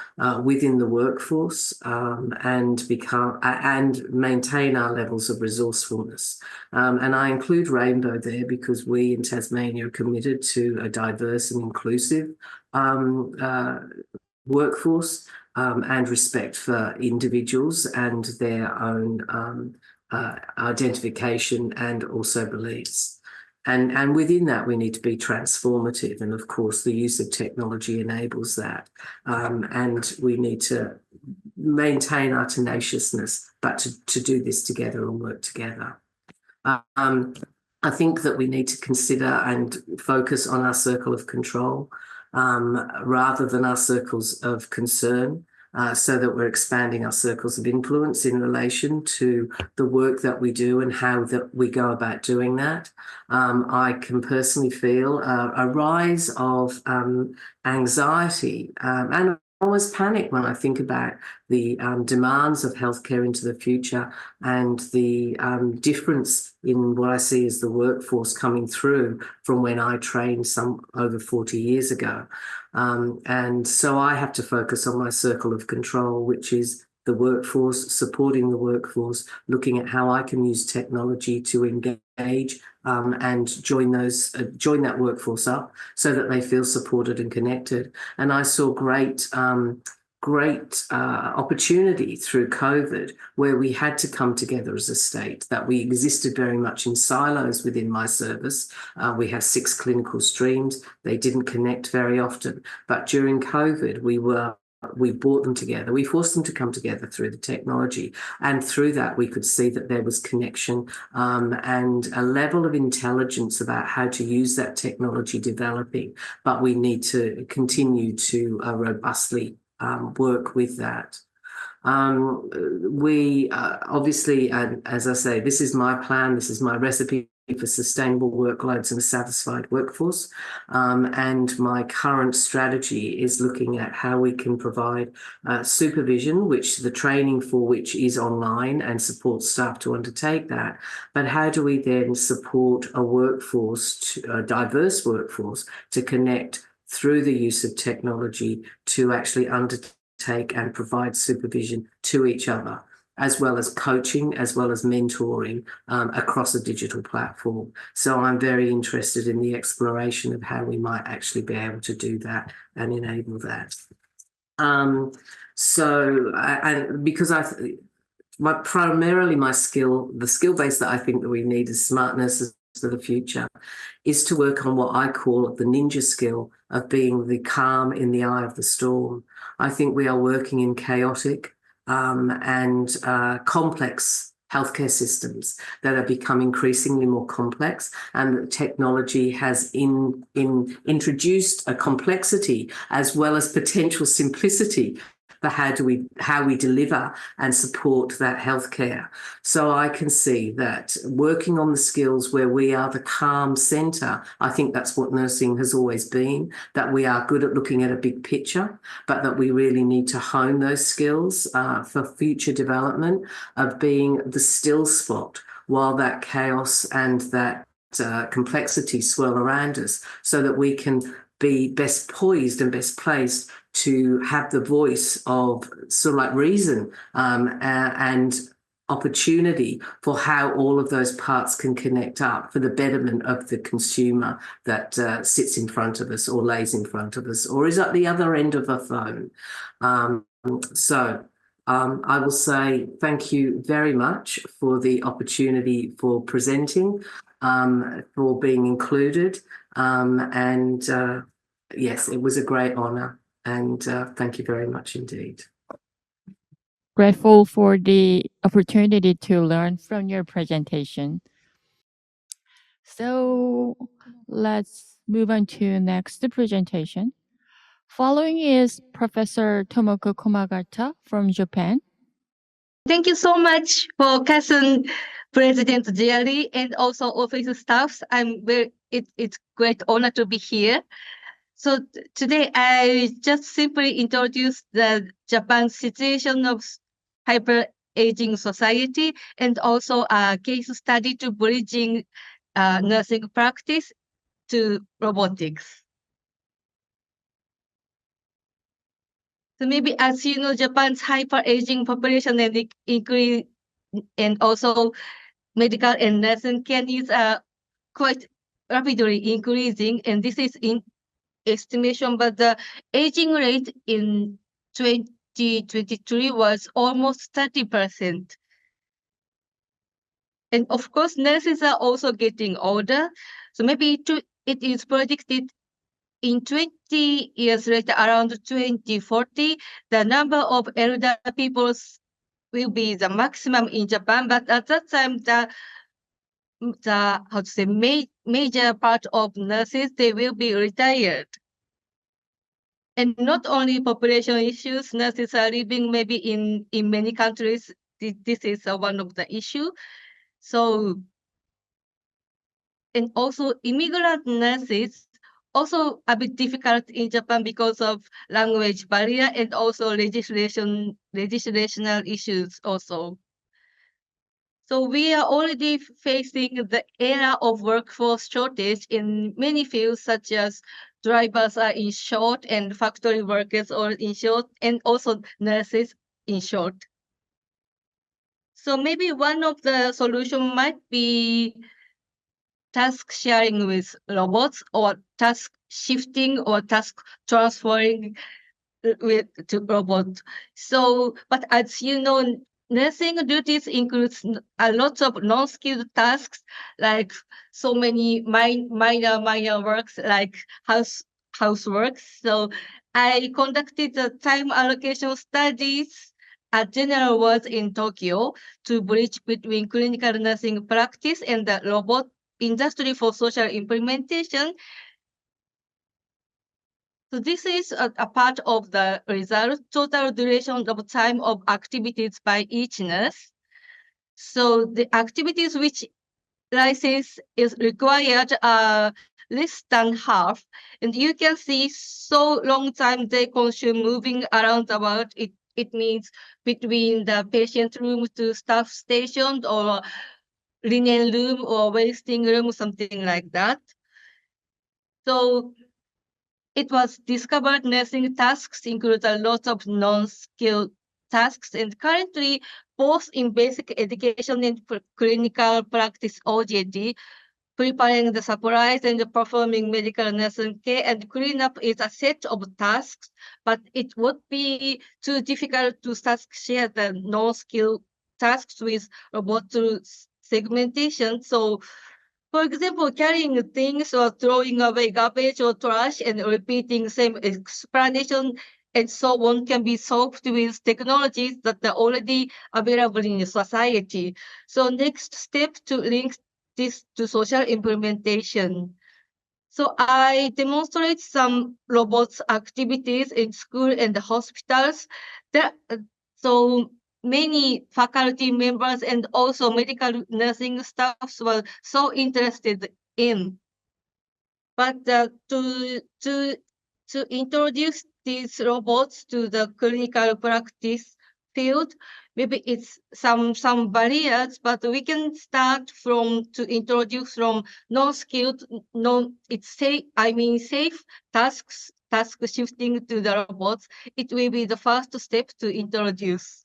within the workforce and maintain our levels of resourcefulness. And I include Rainbow there because we in Tasmania are committed to a diverse and inclusive workforce and respect for individuals and their own identification and also beliefs. And within that, we need to be transformative. And of course, the use of technology enables that. And we need to maintain our tenaciousness, but to do this together and work together. I think that we need to consider and focus on our circle of control rather than our circles of concern. So that we're expanding our circles of influence in relation to the work that we do and how that we go about doing that. I can personally feel a rise of anxiety and almost panic when I think about the demands of healthcare into the future and the difference in what I see as the workforce coming through from when I trained some over 40 years ago. And so I have to focus on my circle of control, which is the workforce, supporting the workforce, looking at how I can use technology to engage and join that workforce up so that they feel supported and connected. And I saw great opportunity through COVID, where we had to come together as a state, that we existed very much in silos within my service. We have 6 clinical streams. They didn't connect very often. But during COVID, we brought them together. We forced them to come together through the technology. And through that, we could see that there was connection and a level of intelligence about how to use that technology developing. But we need to continue to robustly work with that. We obviously, as I say, this is my plan, this is my recipe for sustainable workloads and a satisfied workforce. And my current strategy is looking at how we can provide supervision, which the training for which is online and support staff to undertake that. But how do we then support a workforce, a diverse workforce, to connect through the use of technology to actually undertake and provide supervision to each other, as well as coaching, as well as mentoring across a digital platform. So I'm very interested in the exploration of how we might actually be able to do that and enable that. Because primarily the skill base that I think that we need as smart nurses for the future is to work on what I call the ninja skill of being the calm in the eye of the storm. I think we are working in chaotic and complex healthcare systems that are becoming increasingly more complex, and technology has introduced a complexity as well as potential simplicity for how we deliver and support that healthcare. So I can see that working on the skills where we are the calm centre, I think that's what nursing has always been, that we are good at looking at a big picture, but that we really need to hone those skills for future development of being the still spot while that chaos and that complexity swirl around us, so that we can be best poised and best placed to have the voice of sort of like reason and opportunity for how all of those parts can connect up for the betterment of the consumer that sits in front of us or lays in front of us or is at the other end of a phone. I will say thank you very much for the opportunity for presenting, for being included, yes, it was a great honour, and thank you very much indeed. Grateful for the opportunity to learn from your presentation. So let's move on to next presentation. Following is Professor Tomoko Komagata from Japan. Thank you so much for KASN President Jerry and also office staffs. It's great honor to be here. So today I just simply introduce the Japan situation of hyper-aging society and also a case study to bridging nursing practice to robotics. So maybe as you know, Japan's hyper-aging population and increase, and also medical and nursing care needs are quite rapidly increasing, and this is in estimation, but the aging rate in 2023 was almost 30%. And of course, nurses are also getting older. So maybe it is predicted in 20 years later, around 2040, the number of elder people will be the maximum in Japan. But at that time, major part of nurses, they will be retired. And not only population issues, nurses are living maybe in many countries. This is one of the issue. So, and also immigrant nurses also a bit difficult in Japan because of language barrier and also legislational issues also. So we are already facing the era of workforce shortage in many fields, such as drivers are in short and factory workers are in short, and also nurses in short. So maybe one of the solution might be task sharing with robots or task shifting or task transferring to robots. So, but as you know, nursing duties includes a lot of non-skilled tasks, like so many minor works like housework. So I conducted the time allocation studies at general wards in Tokyo to bridge between clinical nursing practice and the robot industry for social implementation. So this is a part of the result, total duration of time of activities by each nurse. So the activities which license is required less than half, and you can see so long time they consume moving around the world. It means between the patient room to staff station or linen room or wasting room, something like that. So it was discovered nursing tasks include a lot of non-skilled tasks, and currently both in basic education and clinical practice OJT, preparing the supplies and performing medical nursing care and cleanup is a set of tasks, but it would be too difficult to task share the non-skill tasks with robot segmentation. So, for example, carrying things or throwing away garbage or trash and repeating same explanation and so on can be solved with technologies that are already available in society. So next step to link this to social implementation. So I demonstrate some robots activities in school and hospitals. So many faculty members and also medical nursing staffs were so interested in. But to introduce these robots to the clinical practice field, maybe it's some barriers, but we can start from to introduce from non-skilled, safe task shifting to the robots. It will be the first step to introduce.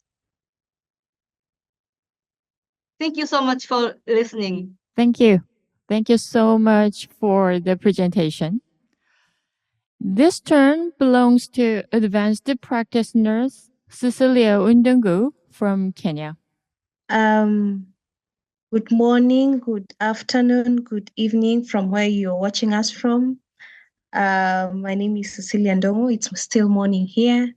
Thank you so much for listening. Thank you. Thank you so much for the presentation. This turn belongs to advanced practice nurse Cecilia Undungu from Kenya. Good morning, good afternoon, good evening from where you're watching us from. My name is Cecilia Ndongo. It's still morning here.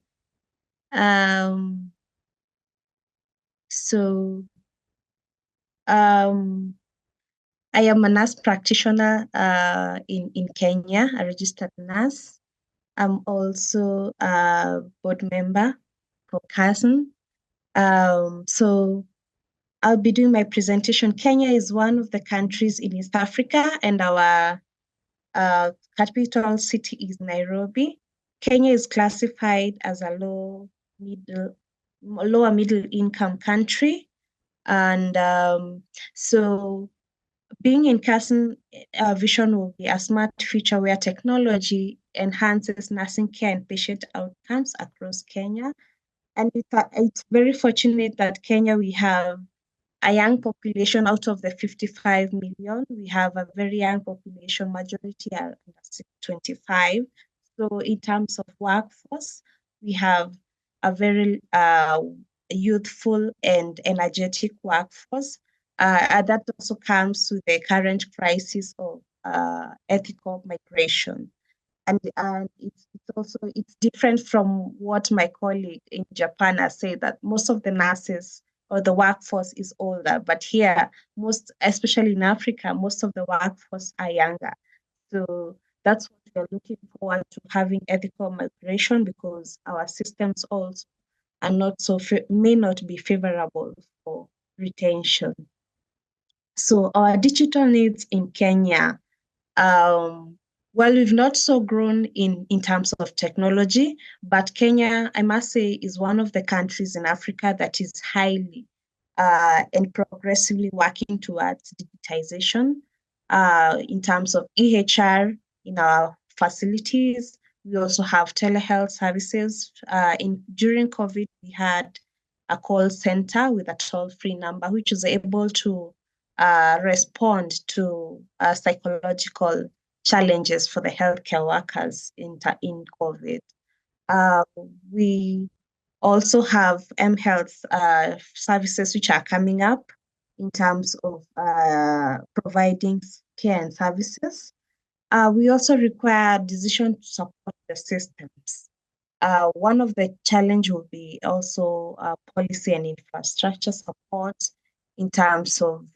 I am a nurse practitioner in Kenya, a registered nurse. I'm also a board member for KASN. So I'll be doing my presentation. Kenya is one of the countries in East Africa, and our capital city is Nairobi. Kenya is classified as a lower middle income country. And so being in KASN, our vision will be a smart future where technology enhances nursing care and patient outcomes across Kenya. And it's very fortunate that Kenya, we have a young population. Out of the 55 million, we have a very young population, majority are under 25. So in terms of workforce, we have a very youthful and energetic workforce. That also comes with the current crisis of ethical migration. And it's different from what my colleague in Japan has said, that most of the nurses or the workforce is older, but here, especially in Africa, most of the workforce are younger. So that's what we're looking forward to, having ethical migration, because our systems also are may not be favorable for retention. So our digital needs in Kenya, well, we've not so grown in terms of technology, but Kenya, I must say, is one of the countries in Africa that is highly and progressively working towards digitization in terms of EHR in our facilities. We also have telehealth services. During COVID, we had a call center with a toll-free number, which is able to respond to psychological challenges for the healthcare workers in COVID. We also have mHealth services which are coming up in terms of providing care and services. We also require decision to support the systems. One of the challenge will be also policy and infrastructure support in terms of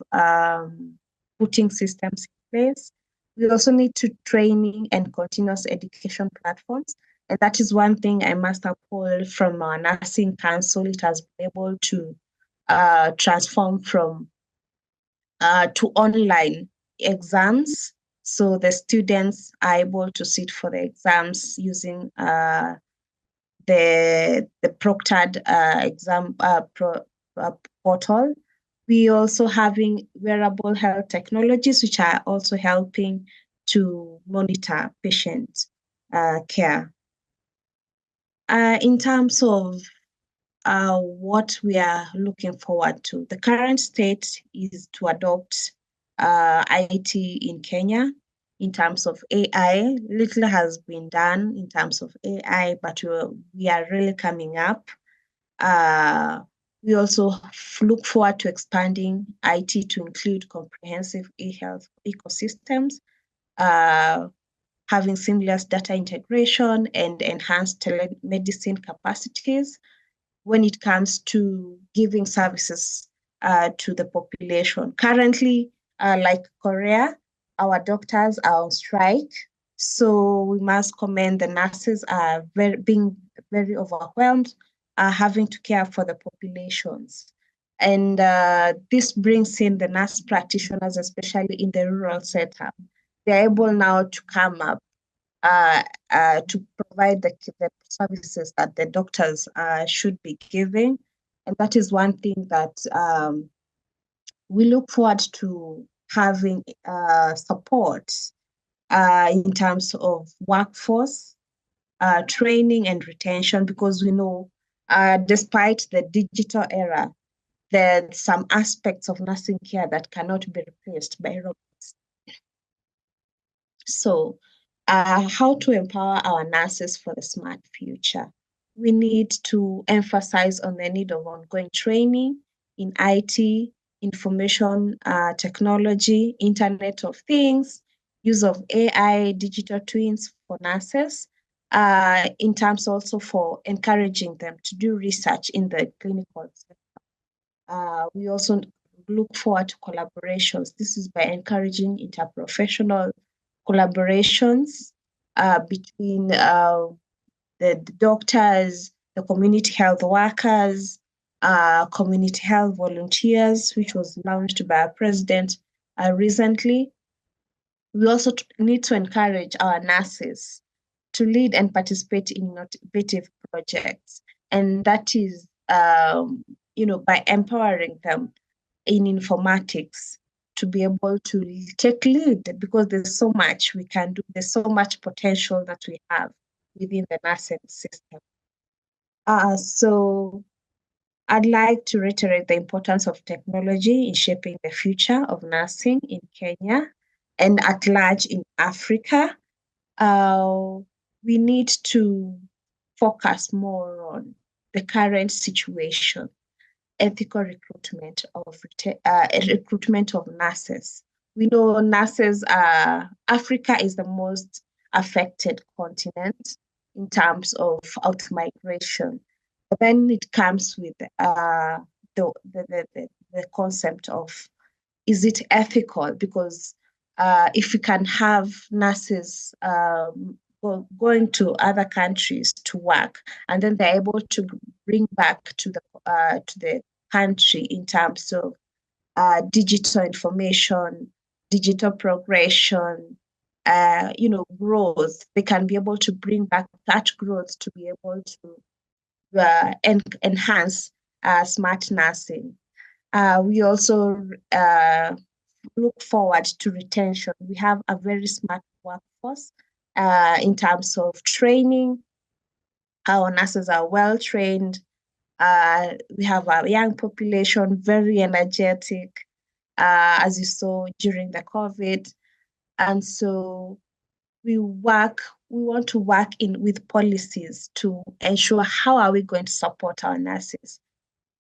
putting systems in place. We also need to training and continuous education platforms. And that is one thing I must uphold from our nursing council. It has been able to transform from to online exams. So the students are able to sit for the exams using the proctored exam portal. We also having wearable health technologies, which are also helping to monitor patient care. In terms of what we are looking forward to, the current state is to adopt IT in Kenya. In terms of AI, little has been done in terms of AI, but we are really coming up. We also look forward to expanding IT to include comprehensive e-health ecosystems, having seamless data integration and enhanced telemedicine capacities when it comes to giving services to the population. Currently, like Korea, our doctors are on strike. So we must commend the nurses are being very overwhelmed, having to care for the populations. And this brings in the nurse practitioners, especially in the rural setup. They're able now to come up to provide the services that the doctors should be giving. And that is one thing that we look forward to having support in terms of workforce, training and retention, because we know despite the digital era, there are some aspects of nursing care that cannot be replaced by robots. So how to empower our nurses for the smart future? We need to emphasize on the need of ongoing training in IT, information technology, Internet of Things, use of AI, digital twins for nurses, in terms also for encouraging them to do research in the clinical sector. We also look forward to collaborations. This is by encouraging interprofessional collaborations between the doctors, the community health workers, community health volunteers, which was launched by our president recently. We also need to encourage our nurses to lead and participate in innovative projects. And that is, by empowering them in informatics to be able to take lead, because there's so much we can do. There's so much potential that we have within the nursing system. So I'd like to reiterate the importance of technology in shaping the future of nursing in Kenya and at large in Africa. We need to focus more on the current situation, ethical recruitment of nurses. We know nurses, Africa is the most affected continent in terms of out-migration. But then it comes with the concept of, is it ethical? Because if we can have nurses going to other countries to work, and then they're able to bring back to the country in terms of digital information, digital progression, growth, they can be able to bring back that growth to be able to enhance smart nursing. We also look forward to retention. We have a very smart workforce in terms of training. Our nurses are well trained. We have a young population, very energetic, as you saw during the COVID. And so we want to work with policies to ensure how are we going to support our nurses,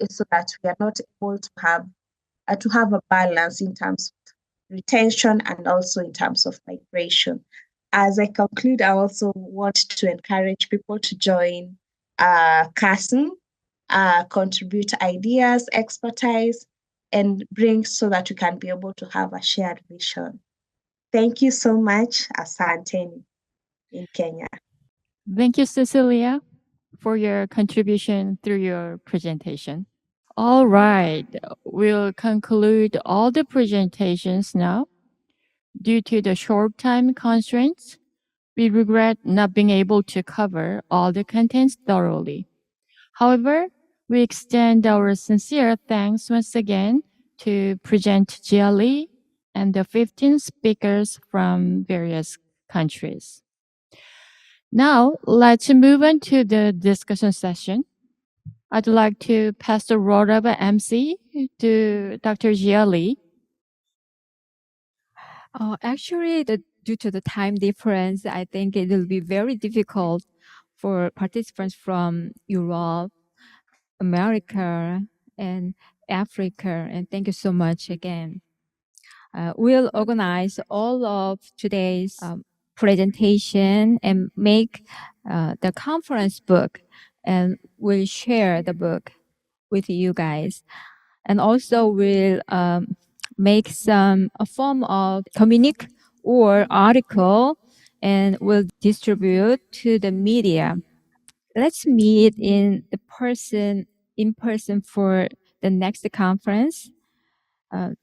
so that we are not able to have a balance in terms of retention and also in terms of migration. As I conclude, I also want to encourage people to join KASN, contribute ideas, expertise, and bring so that we can be able to have a shared vision. Thank you so much, Asante in Kenya. Thank you, Cecilia, for your contribution through your presentation. All right, we'll conclude all the presentations now. Due to the short time constraints, we regret not being able to cover all the contents thoroughly. However, we extend our sincere thanks once again to President Jia Lee and the 15 speakers from various countries. Now, let's move on to the discussion session. I'd like to pass the role of MC to Dr. Jia Lee. Actually, due to the time difference, I think it will be very difficult for participants from Europe, America, and Africa. And thank you so much again. We'll organize all of today's presentation and make the conference book, and we'll share the book with you guys. And also we'll make a form of communique or article, and we'll distribute to the media. Let's meet in person for the next conference.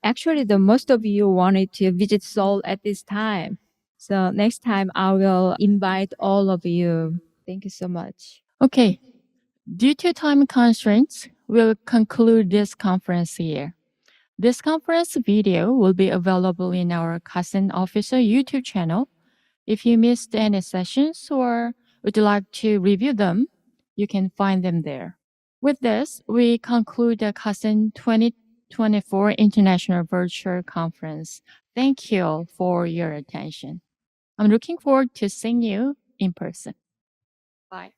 Actually, the most of you wanted to visit Seoul at this time. So next time I will invite all of you. Thank you so much. Okay, due to time constraints, we'll conclude this conference here. This conference video will be available in our KASN official YouTube channel. If you missed any sessions or would like to review them, you can find them there. With this, we conclude the KASN 2024 International Virtual Conference. Thank you all for your attention. I'm looking forward to seeing you in person. Bye.